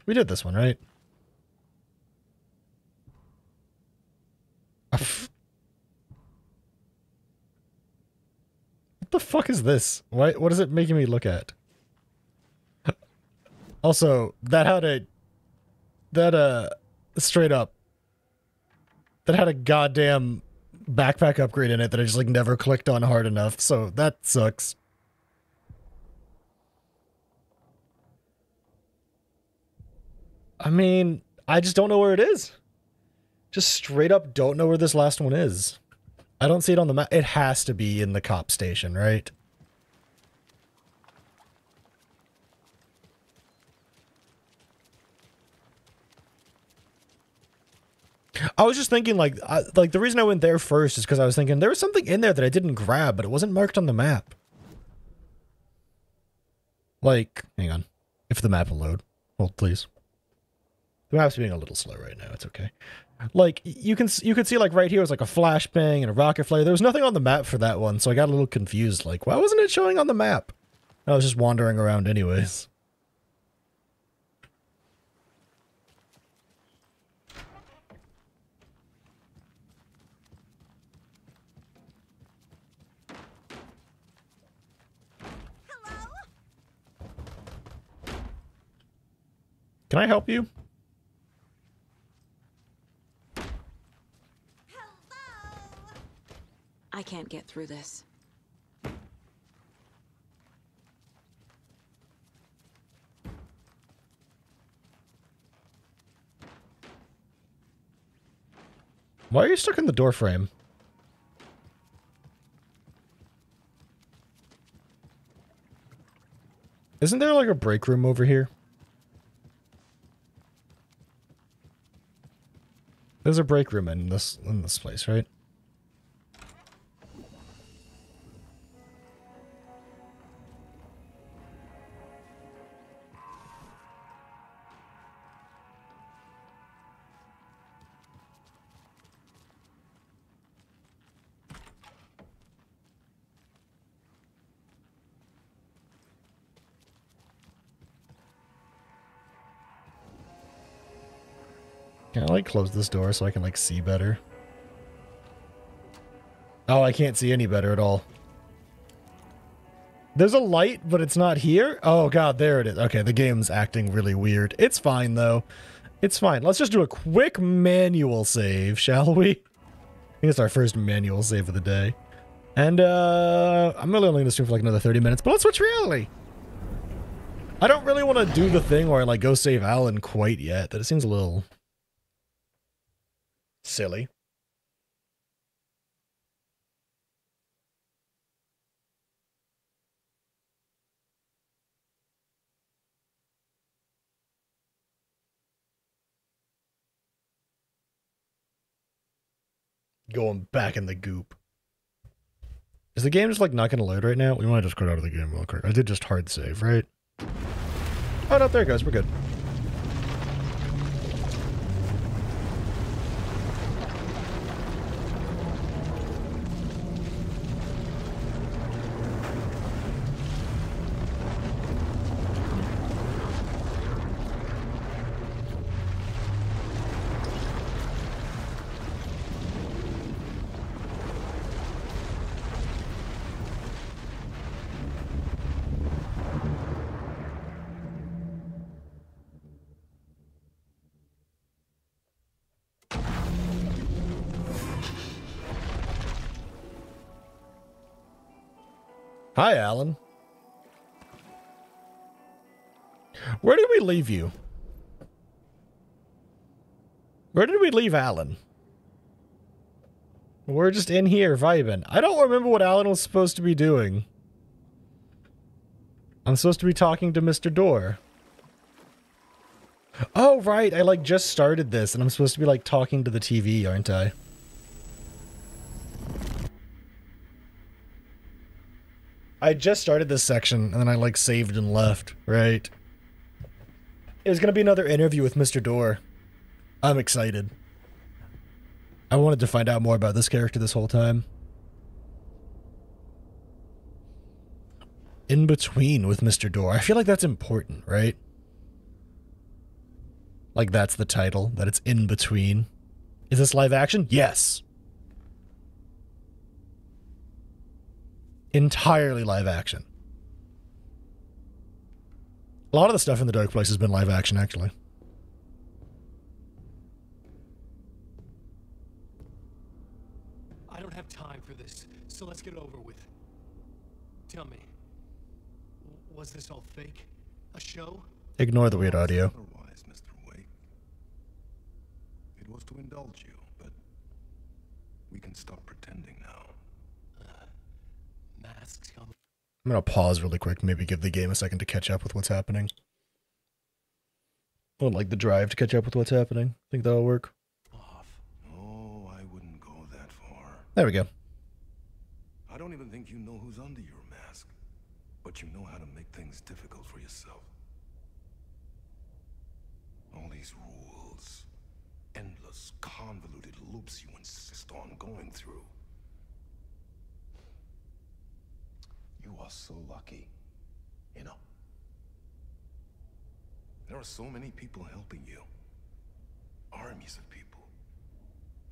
[SPEAKER 1] We did this one, right? What the fuck is this? What is it making me look at? Also, that had a straight up, that had a goddamn backpack upgrade in it that I just like never clicked on hard enough, so that sucks. I mean, I just don't know where it is. Just straight up don't know where this last one is. I don't see it on the map. It has to be in the cop station, right? I was just thinking, like the reason I went there first is because I was thinking there was something in there that I didn't grab, but it wasn't marked on the map. Like, hang on. If the map will load. Hold, please. The map's being a little slow right now. It's okay. Like, you could see, like, right here was like a flashbang and a rocket flare. There was nothing on the map for that one, so I got a little confused. Like, why wasn't it showing on the map? I was just wandering around anyways. Can I help you?
[SPEAKER 3] I can't get through this.
[SPEAKER 1] Why are you stuck in the door frame? Isn't there like a break room over here? There's a break room in this place, right? Can I, like, close this door so I can, like, see better? Oh, I can't see any better at all. There's a light, but it's not here? Oh, God, there it is. Okay, the game's acting really weird. It's fine, though. It's fine. Let's just do a quick manual save, shall we? I think it's our first manual save of the day. And, I'm really only going to stream for, like, another 30 minutes, but let's switch reality. I don't really want to do the thing where I, like, go save Alan quite yet. That it seems a little silly. Going back in the goop. Is the game just, like, not going to load right now? We might just go out of the game real quick. I did just hard save, right? Oh, no, there it goes. We're good. Hi, Alan. Where did we leave you? Where did we leave Alan? We're just in here vibing. I don't remember what Alan was supposed to be doing. I'm supposed to be talking to Mr. Door. Oh, right. I, like, just started this, and I'm supposed to be, like, talking to the TV, aren't I? I just started this section, and then I, like, saved and left, right? It was gonna be another interview with Mr. Door. I'm excited. I wanted to find out more about this character this whole time. In between with Mr. Door. I feel like that's important, right? Like, that's the title, that it's in between. Is this live action? Yes. Entirely live action. A lot of the stuff in The Dark Place has been live action, actually.
[SPEAKER 2] I don't have time for this, so let's get over with. Tell me, was this all fake? A show?
[SPEAKER 1] Ignore the weird audio.
[SPEAKER 5] Otherwise, Mr. Wake. It was to indulge you, but we can stop pretending now.
[SPEAKER 2] Masks come.
[SPEAKER 1] I'm gonna pause really quick, maybe give the game a second to catch up with what's happening. I would like the drive to catch up with what's happening. Think that'll work?
[SPEAKER 2] Off.
[SPEAKER 5] Oh, I wouldn't go that far.
[SPEAKER 1] There we go.
[SPEAKER 5] I don't even think you know who's under your mask, but you know how to make things difficult for yourself. All these rules, endless, convoluted loops you insist on going through. You are so lucky, you know. There are so many people helping you. Armies of people.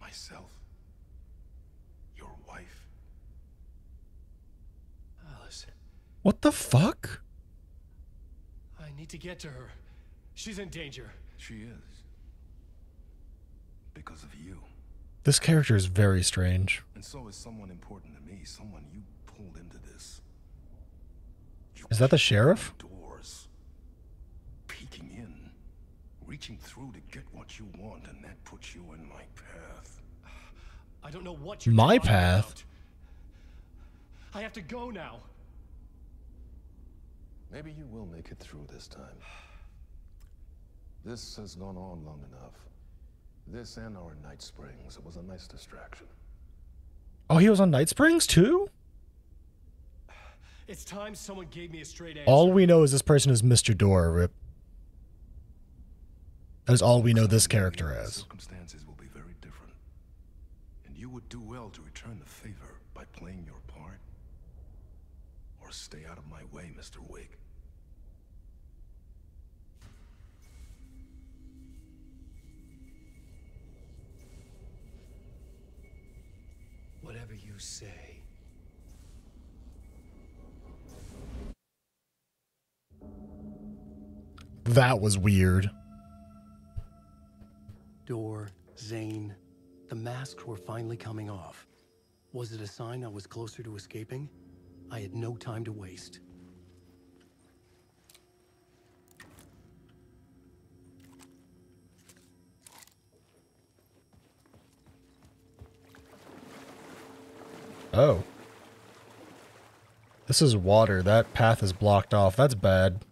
[SPEAKER 5] Myself. Your wife.
[SPEAKER 2] Alice,
[SPEAKER 1] What the fuck?
[SPEAKER 2] I need to get to her. She's in danger.
[SPEAKER 5] She is. Because of you.
[SPEAKER 1] This character is very strange.
[SPEAKER 5] And so is someone important to me, someone you pulled into this. You
[SPEAKER 1] Is that the sheriff?
[SPEAKER 5] doors, peeking in, reaching through to get what you want, and that puts you in my path.
[SPEAKER 2] I don't know what you're
[SPEAKER 1] My
[SPEAKER 2] talking
[SPEAKER 1] path?
[SPEAKER 2] about. I have to go now.
[SPEAKER 5] Maybe you will make it through this time. This has gone on long enough. This and our Night Springs. It was a nice distraction.
[SPEAKER 1] Oh, he was on Night Springs too?
[SPEAKER 2] It's time someone gave me a straight answer.
[SPEAKER 1] All we know is this person is Mr. Door, Rip. That is all we know this character
[SPEAKER 5] The
[SPEAKER 1] as.
[SPEAKER 5] circumstances will be very different. And you would do well to return the favor by playing your part. Or stay out of my way, Mr. Wake.
[SPEAKER 2] say?
[SPEAKER 1] That was weird.
[SPEAKER 2] Door, Zane, the masks were finally coming off. Was it a sign I was closer to escaping? I had no time to waste.
[SPEAKER 1] Oh. This is water. That path is blocked off. That's bad.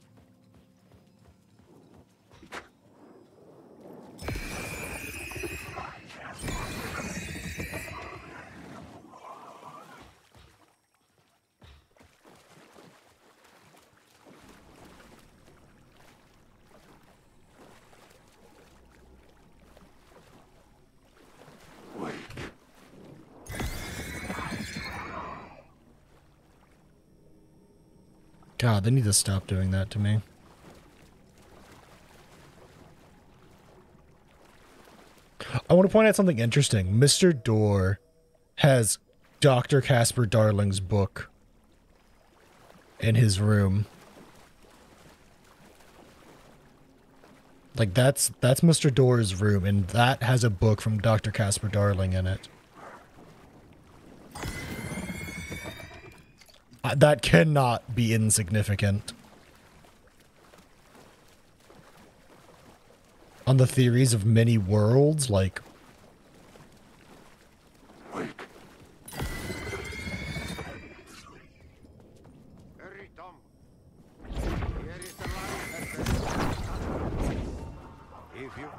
[SPEAKER 1] God, they need to stop doing that to me. I want to point out something interesting. Mr. Door has Dr. Casper Darling's book in his room. Like, that's Mr. Door's room, and that has a book from Dr. Casper Darling in it. That cannot be insignificant. On the theories of many worlds, like...
[SPEAKER 8] Hurry, Tom. Here is the line. If you...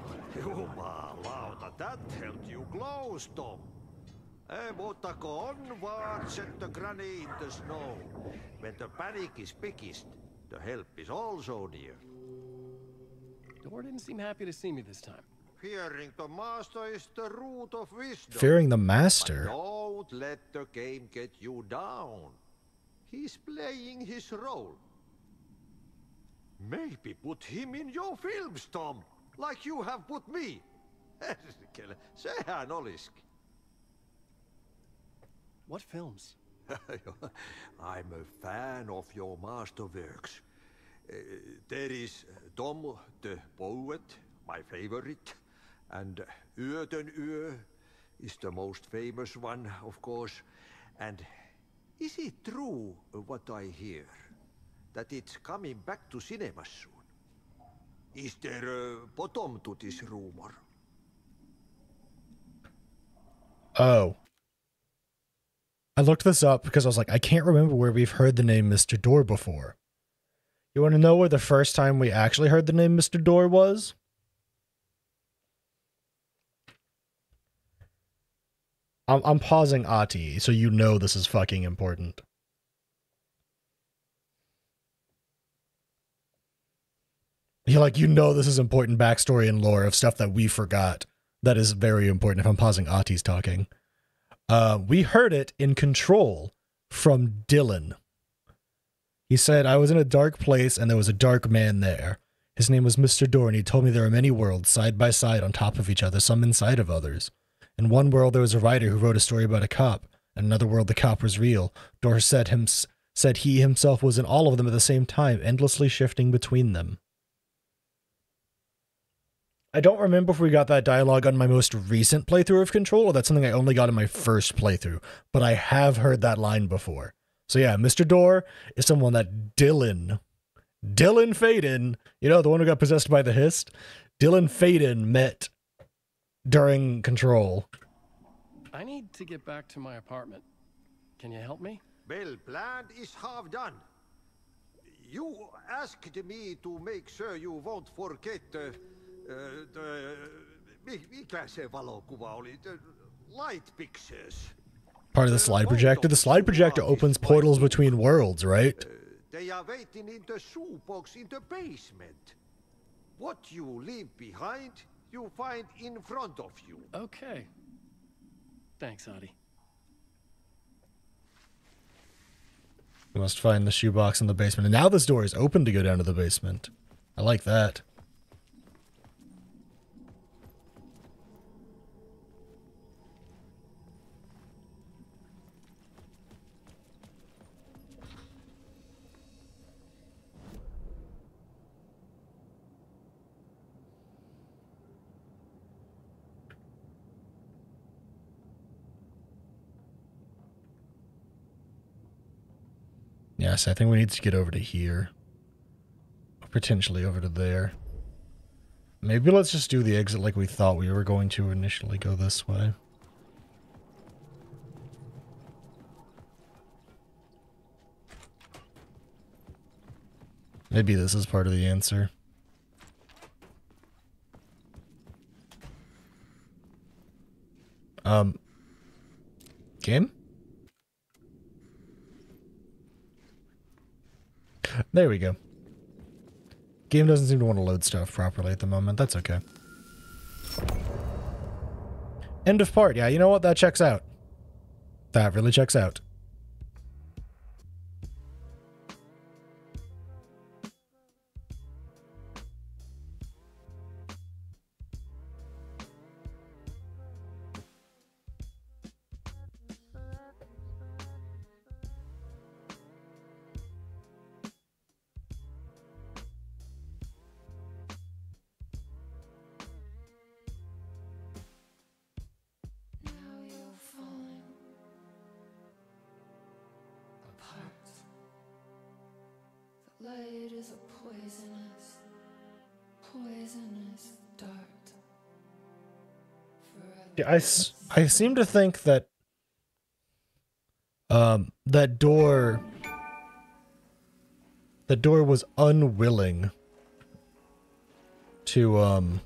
[SPEAKER 8] Jumalauta, that held you close, Tom. Mutta on vaan set the granny in the snow. When the panic is biggest, the help is also near.
[SPEAKER 2] Door didn't seem happy to see me this time.
[SPEAKER 8] Fearing the master is the root of wisdom.
[SPEAKER 1] Fearing the master?
[SPEAKER 8] But don't let the game get you down. He's playing his role. Maybe put him in your films, Tom. Like you have put me. Sehän olisikin.
[SPEAKER 2] What films?
[SPEAKER 8] I'm a fan of your masterworks. There is Tom the Poet, my favorite, and Yöden Yö is the most famous one, of course. And is it true what I hear, that it's coming back to cinemas soon? Is there a bottom to this rumor?
[SPEAKER 1] Oh. I looked this up because I was like, I can't remember where we've heard the name Mr. Door before. You want to know where the first time we actually heard the name Mr. Door was? I'm pausing Ati, so you know this is fucking important. You know this is important backstory and lore of stuff that we forgot. That is very important if I'm pausing Ati's talking. We heard it in Control from Dylan. He said, I was in a dark place and there was a dark man there. His name was Mr. Door, and he told me there are many worlds side by side on top of each other, some inside of others. In one world there was a writer who wrote a story about a cop. In another world the cop was real. Door said he himself was in all of them at the same time, endlessly shifting between them. I don't remember if we got that dialogue on my most recent playthrough of Control, or that's something I only got in my first playthrough, but I have heard that line before. So yeah, Mr. Door is someone that Dylan Faden, you know, the one who got possessed by the Hist, Dylan Faden met during Control.
[SPEAKER 2] I need to get back to my apartment. Can you help me?
[SPEAKER 8] Well, plan is half done. You asked me to make sure you won't forget mikä se valokuva oli? The light pictures.
[SPEAKER 1] Part of the slide projector. The slide projector opens portals between worlds, right?
[SPEAKER 8] They are waiting in the shoebox in the basement. What you leave behind, you find in front of you.
[SPEAKER 2] Okay. Thanks, Adi.
[SPEAKER 1] We must find the shoebox in the basement. And now this door is open to go down to the basement. I like that. Yes, I think we need to get over to here. Potentially over to there. Maybe let's just do the exit like we thought we were going to initially go this way. Maybe this is part of the answer. Game? There we go. Game doesn't seem to want to load stuff properly at the moment. That's okay. End of part. Yeah, you know what? That checks out. That really checks out.
[SPEAKER 9] Light is a poisonous dart.
[SPEAKER 1] Yeah, I seem to think that that door was unwilling to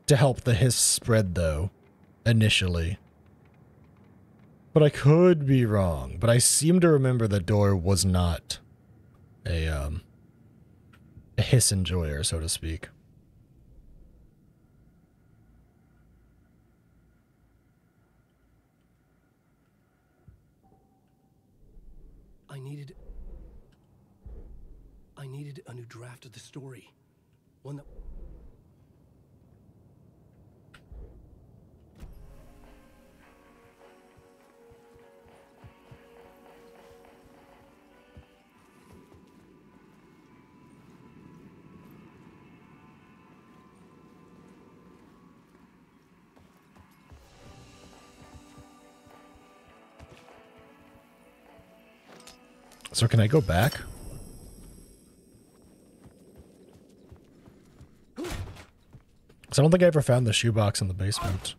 [SPEAKER 1] help the hiss spread though initially. But I could be wrong, but I seem to remember the door was not a hiss enjoyer, so to speak.
[SPEAKER 2] I needed a new draft of the story. One that...
[SPEAKER 1] So can I go back? Because I don't think I ever found the shoebox in the basement.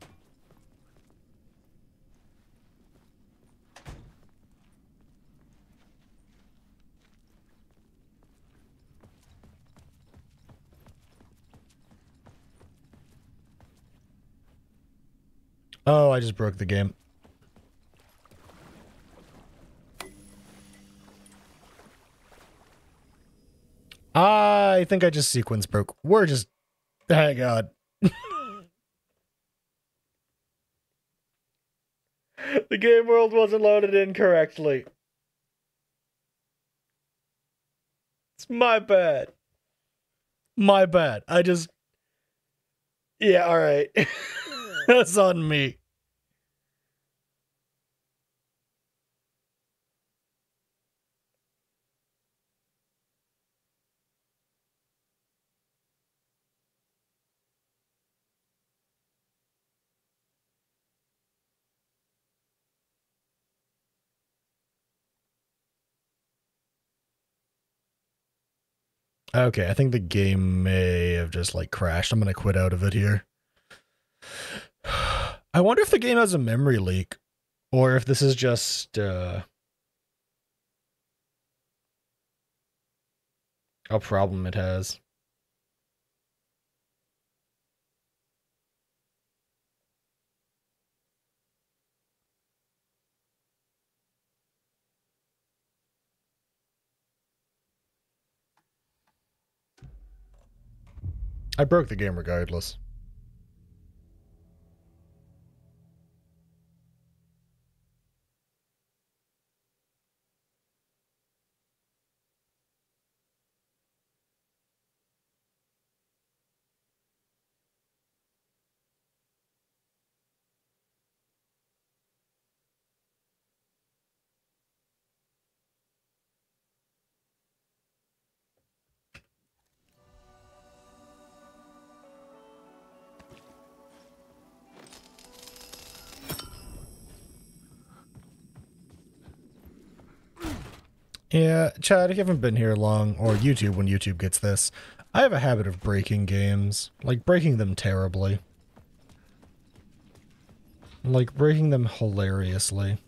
[SPEAKER 1] Oh, I just broke the game. I think I just sequence broke. We're just... Thank God. The game world wasn't loaded in correctly. It's my bad. My bad. I just... Yeah, alright. That's on me. Okay, I think the game may have just, like, crashed. I'm gonna quit out of it here. I wonder if the game has a memory leak. Or if this is just, a problem it has. I broke the game regardless. Yeah, Chad, if you haven't been here long, or YouTube when YouTube gets this, I have a habit of breaking games. Like, breaking them terribly. Like, breaking them hilariously.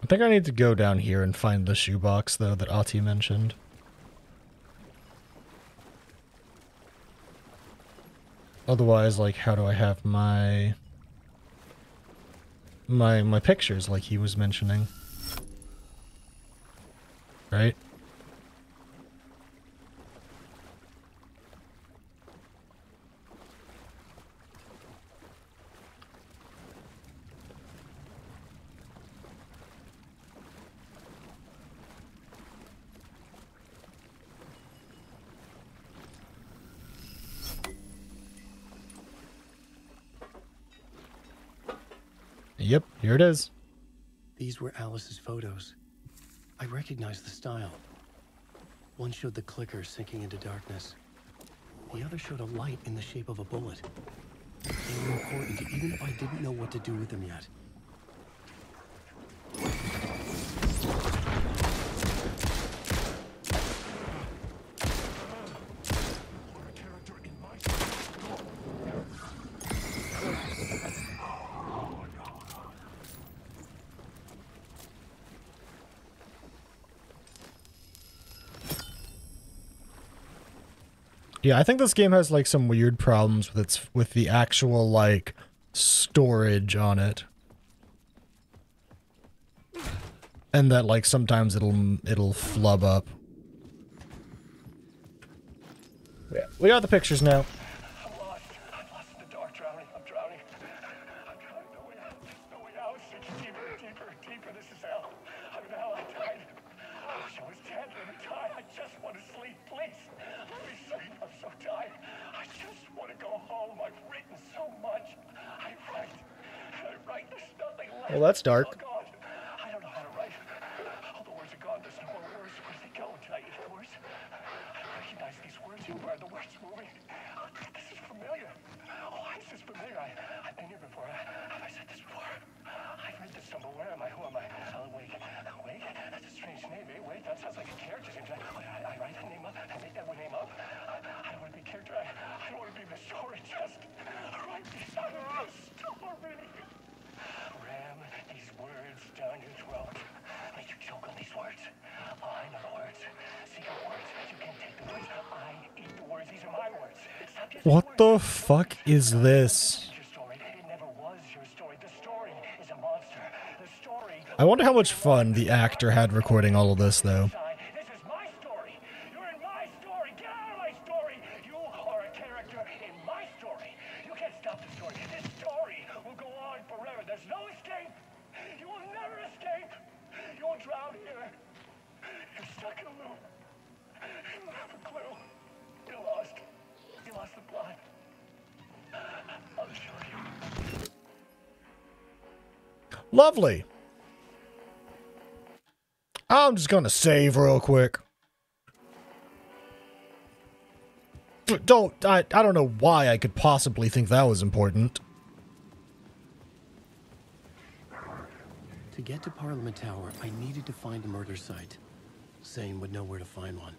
[SPEAKER 1] I think I need to go down here and find the shoebox, though, that Ati mentioned. Otherwise, like, how do I have my pictures, like he was mentioning? Right? Yep, here it is.
[SPEAKER 2] These were Alice's photos. I recognized the style. One showed the clicker sinking into darkness. The other showed a light in the shape of a bullet. They were important even if I didn't know what to do with them yet.
[SPEAKER 1] Yeah, I think this game has like some weird problems with the actual like storage on it. And that like sometimes it'll flub up. Yeah, we got the pictures now.
[SPEAKER 10] I'm lost. I'm lost in the dark, drowning. I'm drowning. I'm drowning. No way out. No way out. It's sinking deeper, deeper, deeper. This is hell. I'm in hell. I died. I wish I was dead. Let me die. I just want to sleep, please. Let me sleep. I'm so tired. I just want to go home. I've written so much. I write. And I write. There's nothing left.
[SPEAKER 1] Well, that's dark.
[SPEAKER 10] Oh, God. I don't know how to write. All the words are gone. There's no more words. Where do they go? Did I eat the words? I recognize these words. Who are the words moving? Oh, this is familiar. Oh, why is this familiar? I've been here before. Have I said this before? I've read this somewhere. Where am I? Who am I? Wake. Wake? That's a strange name, eh? Wake? That sounds like a character's name. I write that name up. I make that name up. I don't want to be a character. I don't want to be the story. Just write these out of the story. Ram these words down your throat. Make you choke on these words. Oh, I know the words. Secret words. You can take the words. I eat the words. These are my words. Stop using
[SPEAKER 1] What
[SPEAKER 10] words.
[SPEAKER 1] the fuck is this?
[SPEAKER 10] Your story. It never was your story. The story is a monster. The story.
[SPEAKER 1] I wonder how much fun the actor had recording all of this, though.
[SPEAKER 10] This is my story. You're in my story. Get out of my story. You are a character in my story. You can't stop the story. This story will go on forever. There's no escape. You will never escape. You will drown here. You're stuck in a loop. You don't have a clue. You're lost. You lost the plot. I'll show you.
[SPEAKER 1] Lovely. I'm just gonna save real quick. I don't know why I could possibly think that was important.
[SPEAKER 2] To get to Parliament Tower, I needed to find a murder site. Zane would know where to find one.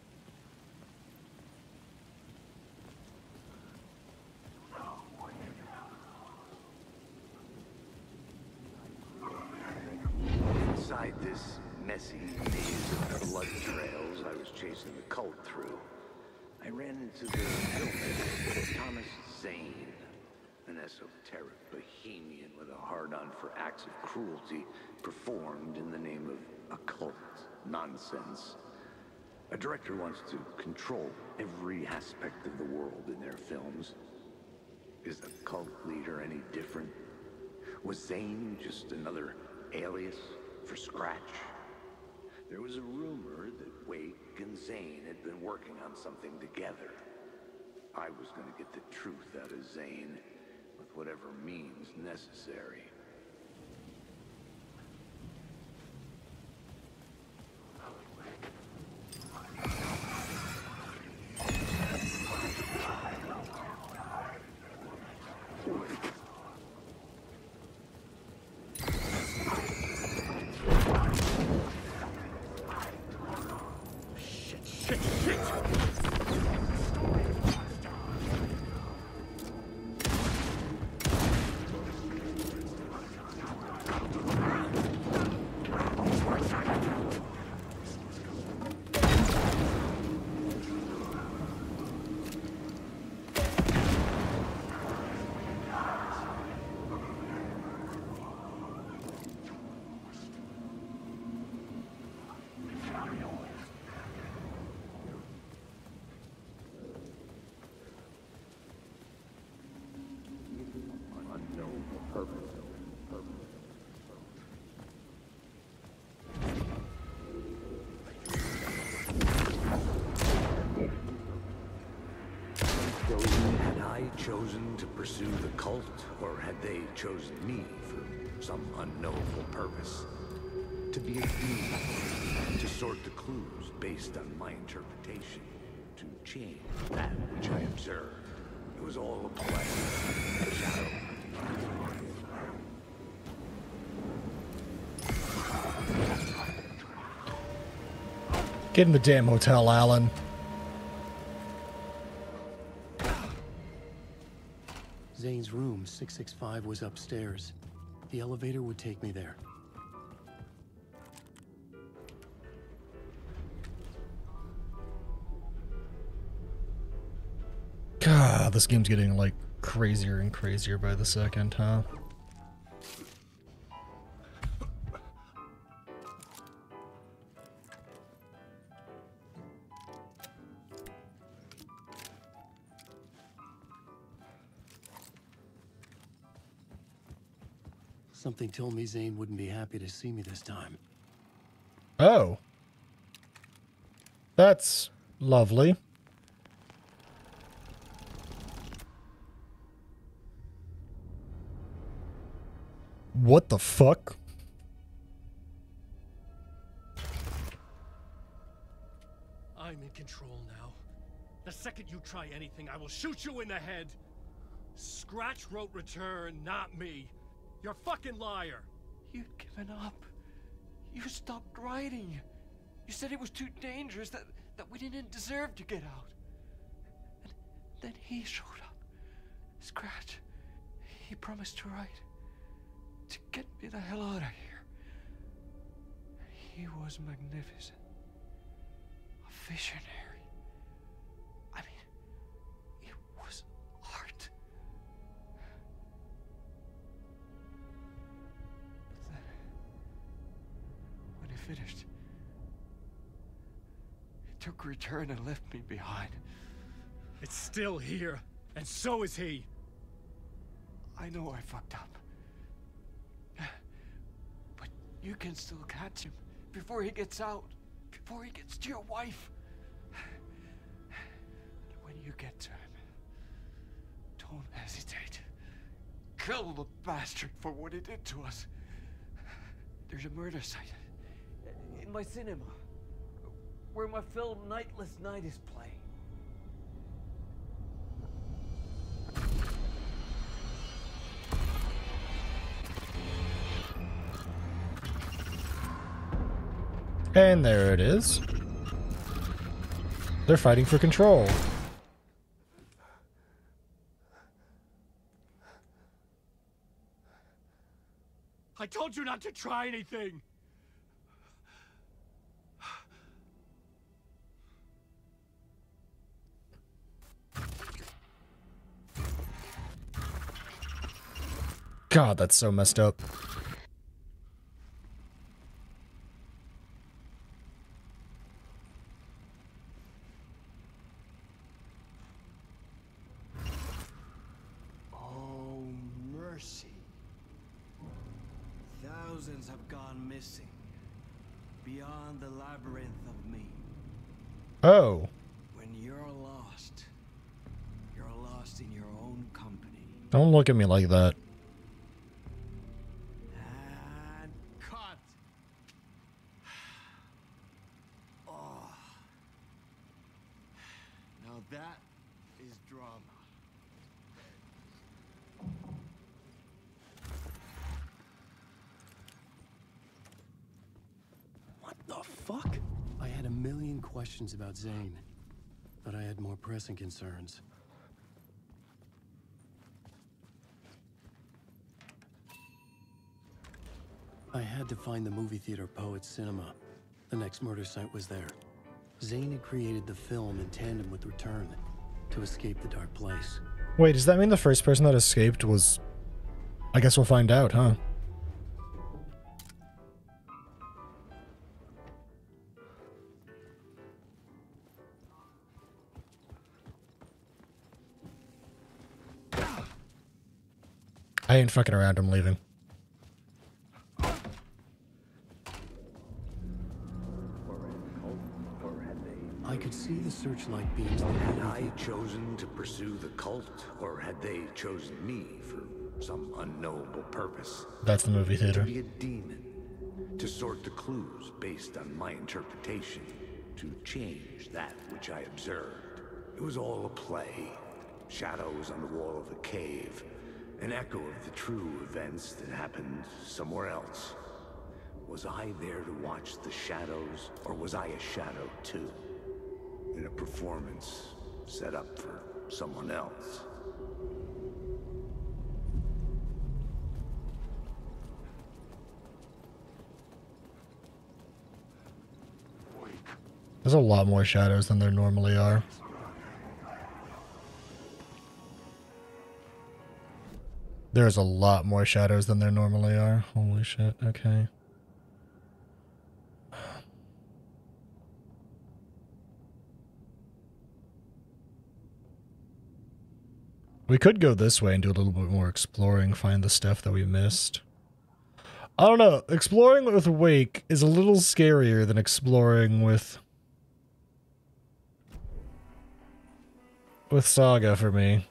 [SPEAKER 11] Inside this messy maze of blood trails I was chasing the cult through, I ran into the filmmaker, Thomas Zane, an esoteric bohemian with a hard-on for acts of cruelty performed in the name of occult nonsense. A director wants to control every aspect of the world in their films. Is the cult leader any different? Was Zane just another alias for Scratch? There was a rumor that Wake and Zane had been working on something together. I was gonna get the truth out of Zane with whatever means necessary. Chosen to pursue the cult, or had they chosen me for some unknowable purpose? To be a demon, to sort the clues based on my interpretation, to change that which I observed. It was all a play, a shadow.
[SPEAKER 1] Get in the damn hotel, Alan.
[SPEAKER 2] Zane's room, 665, was upstairs. The elevator would take me there.
[SPEAKER 1] God, this game's getting, like, crazier and crazier by the second, huh?
[SPEAKER 2] Something told me Zane wouldn't be happy to see me this time.
[SPEAKER 1] Oh. That's lovely. What the fuck?
[SPEAKER 12] I'm in control now. The second you try anything, I will shoot you in the head. Scratch wrote return, not me. You're a fucking liar.
[SPEAKER 13] You'd given up. You stopped writing. You said it was too dangerous, that we didn't deserve to get out. And then he showed up. Scratch. He promised to write. To get me the hell out of here. He was magnificent. A visionary. I mean, it was art. But then, when he finished, he took return and left me behind.
[SPEAKER 12] It's still here, and so is he.
[SPEAKER 13] I know I fucked up. But you can still catch him before he gets out, before he gets to your wife. And when you get to him, don't hesitate. Kill the bastard for what he did to us. There's a murder site in my cinema where my film Nightless Night is playing.
[SPEAKER 1] And there it is. They're fighting for control.
[SPEAKER 12] I told you not to try anything.
[SPEAKER 1] God, that's so messed up.
[SPEAKER 14] Oh, mercy. Thousands have gone missing. Beyond the labyrinth of me.
[SPEAKER 1] Oh.
[SPEAKER 14] When you're lost, lost in your own company.
[SPEAKER 1] Don't look at me like that.
[SPEAKER 14] And cut. Oh. Now that is drama.
[SPEAKER 2] What the fuck? I had a million questions about Zane, but I had more pressing concerns. I had to find the movie theater Poets Cinema. The next murder site was there. Zane had created the film in tandem with Return to escape the dark place.
[SPEAKER 1] Wait, does that mean the first person that escaped was... I guess we'll find out, huh? I ain't fucking around, I'm leaving.
[SPEAKER 2] I could see the searchlight beams.
[SPEAKER 11] Had I chosen to pursue the cult, or had they chosen me for some unknowable purpose?
[SPEAKER 1] That's the movie theater.
[SPEAKER 11] To be a demon, to sort the clues based on my interpretation, to change that which I observed. It was all a play. Shadows on the wall of the cave, an echo of the true events that happened somewhere else. Was I there to watch the shadows, or was I a shadow too? In a performance set up for someone else.
[SPEAKER 1] There's a lot more shadows than there normally are. There's a lot more shadows than there normally are. Holy shit, okay. We could go this way and do a little bit more exploring, find the stuff that we missed. I don't know, exploring with Wake is a little scarier than exploring with Saga for me.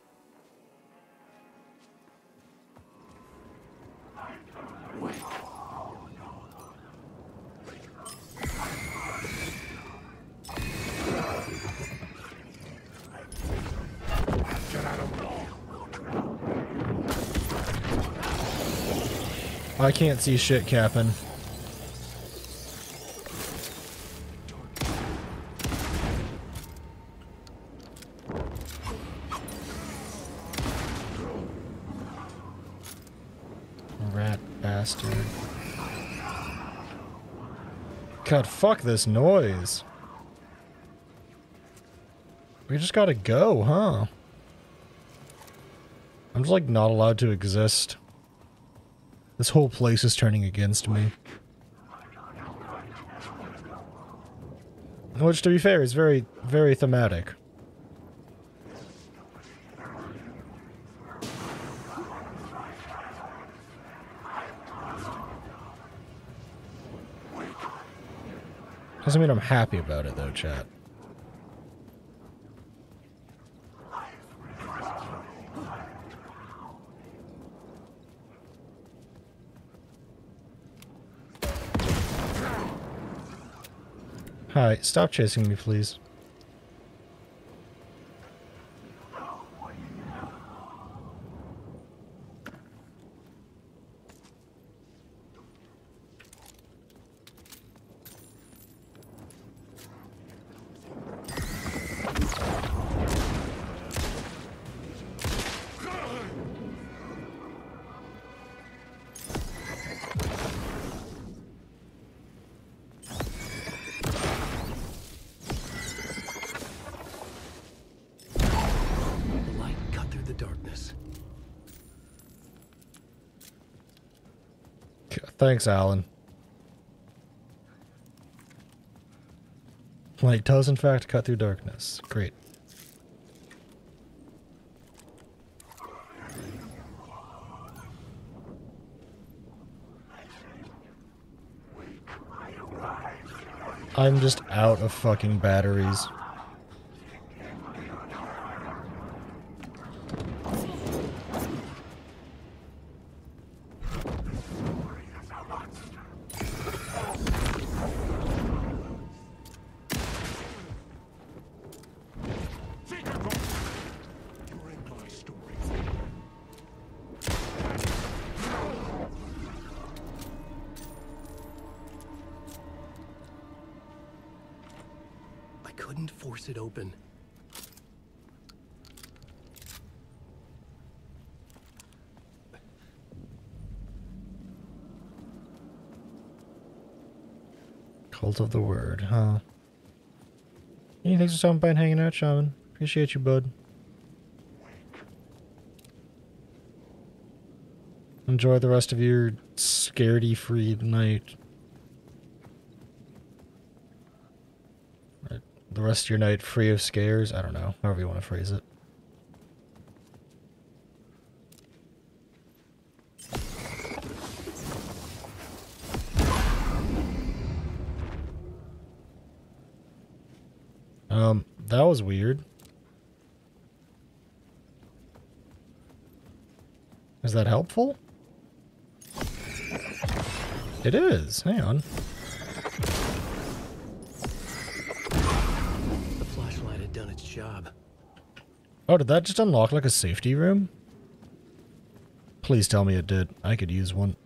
[SPEAKER 1] I can't see shit, Captain. Rat bastard. God, fuck this noise. We just gotta go, huh? I'm just like not allowed to exist. This whole place is turning against me. Which, to be fair, is very, very thematic. Doesn't mean I'm happy about it, though, chat. Hi, stop chasing me, please. Thanks, Alan. Light does, in fact, cut through darkness. Great. I'm just out of fucking batteries.
[SPEAKER 2] force it open.
[SPEAKER 1] Cult of the Word, huh? Hey, thanks for stopping by and hanging out, Shaman. Appreciate you, bud. Enjoy the rest of your scaredy-free night. The rest of your night free of scares? I don't know. However you want to phrase it. That was weird. Is that helpful? It is. Hang on.
[SPEAKER 2] The flashlight had done its job.
[SPEAKER 1] Oh, did that just unlock like a safety room? Please tell me it did. I could use one.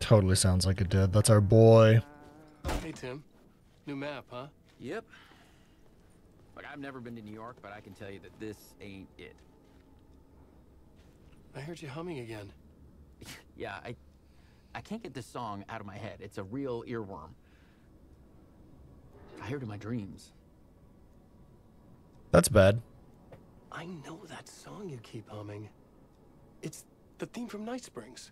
[SPEAKER 1] Totally sounds like it did. That's our boy.
[SPEAKER 2] Hey, Tim. New map, huh?
[SPEAKER 15] Yep. Like, I've never been to New York, but I can tell you that this ain't it.
[SPEAKER 2] I heard you humming again.
[SPEAKER 15] Yeah, I can't get this song out of my head. It's a real earworm. I hear it in my dreams.
[SPEAKER 1] That's bad.
[SPEAKER 2] I know that song you keep humming. It's the theme from Night Springs.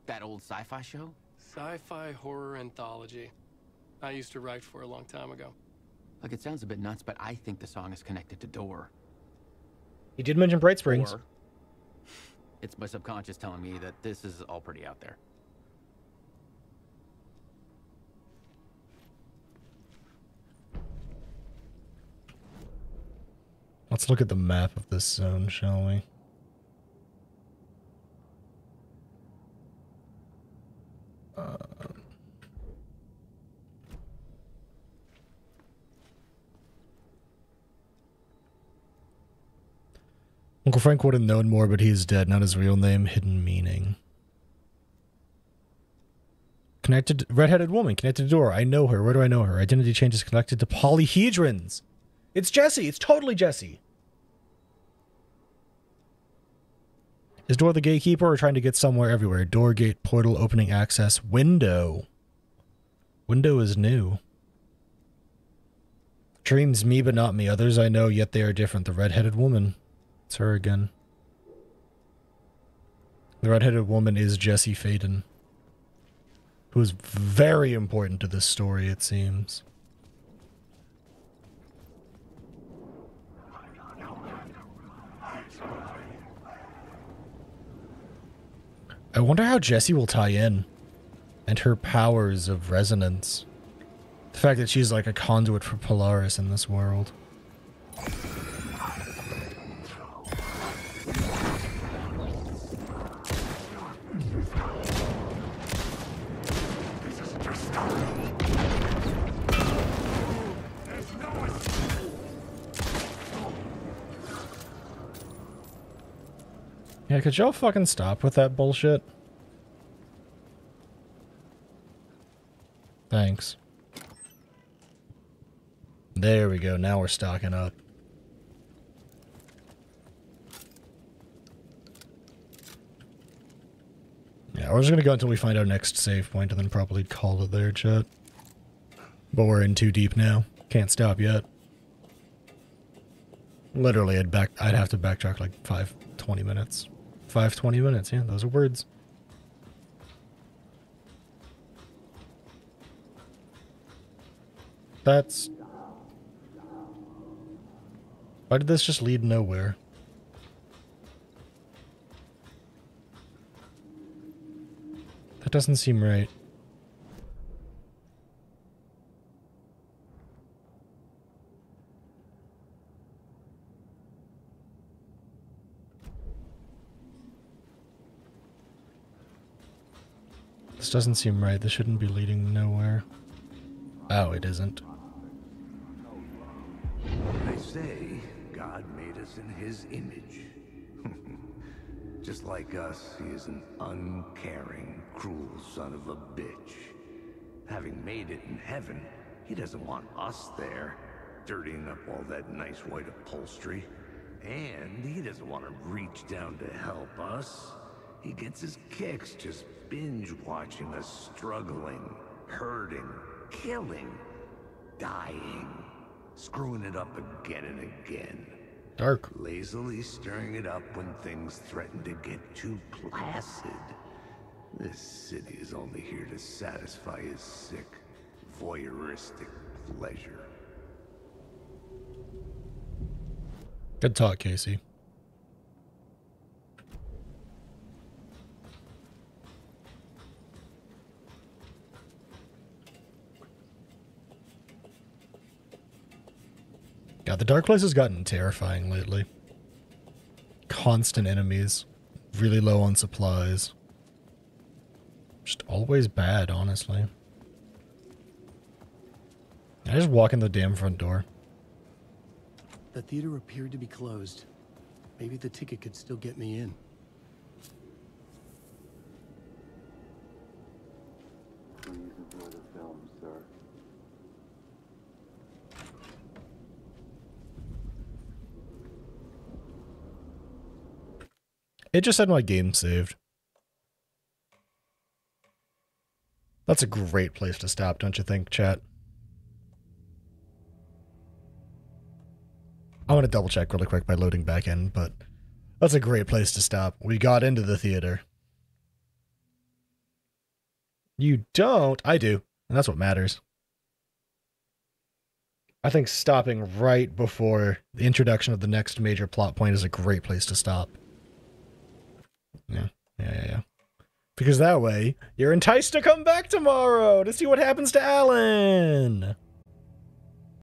[SPEAKER 15] That old sci-fi show?
[SPEAKER 2] Sci-fi horror anthology. I used to write for a long time ago.
[SPEAKER 15] Like, it sounds a bit nuts, but I think the song is connected to Door.
[SPEAKER 1] He did mention Bright Springs.
[SPEAKER 15] Or it's my subconscious telling me that this is all pretty out there.
[SPEAKER 1] Let's look at the map of this zone, shall we? Uncle Frank would have known more, but he is dead. Not his real name. Hidden meaning. Connected. Red-headed woman. Connected to Door. I know her. Where do I know her? Identity change is connected to polyhedrons. It's Jesse. It's totally Jesse. Is Door the gatekeeper or trying to get somewhere everywhere? Door, gate, portal, opening access, window. Window is new. Dreams me but not me. Others I know, yet they are different. The red-headed woman. It's her again. The red-headed woman is Jesse Faden, who is very important to this story, it seems. I wonder how Jessie will tie in, and her powers of resonance. The fact that she's like a conduit for Polaris in this world. Yeah, could y'all fucking stop with that bullshit? Thanks. There we go, now we're stocking up. Yeah, we're just gonna go until we find our next save point and then probably call it there, chat. But we're in too deep now. Can't stop yet. Literally, I'd have to backtrack like 20 minutes. 20 minutes, yeah, those are words. That's... Why did this just lead nowhere? That doesn't seem right. This doesn't seem right. This shouldn't be leading nowhere. Oh, it isn't.
[SPEAKER 11] They say God made us in his image. Just like us, he is an uncaring, cruel son of a bitch. Having made it in heaven, he doesn't want us there, dirtying up all that nice white upholstery. And he doesn't want to reach down to help us. He gets his kicks just binge-watching us struggling, hurting, killing, dying, screwing it up again and again.
[SPEAKER 1] Dark.
[SPEAKER 11] Lazily stirring it up when things threaten to get too placid. This city is only here to satisfy his sick, voyeuristic pleasure.
[SPEAKER 1] Good talk, Casey. God, the Dark Place has gotten terrifying lately. Constant enemies. Really low on supplies. Just always bad, honestly. I just walk in the damn front door.
[SPEAKER 2] The theater appeared to be closed. Maybe the ticket could still get me in.
[SPEAKER 11] Please enjoy the film, sir.
[SPEAKER 1] It just said my game saved. That's a great place to stop, don't you think, chat? I want to double check really quick by loading back in, but that's a great place to stop. We got into the theater. You don't? I do. And that's what matters. I think stopping right before the introduction of the next major plot point is a great place to stop. Yeah. Because that way, you're enticed to come back tomorrow to see what happens to Alan.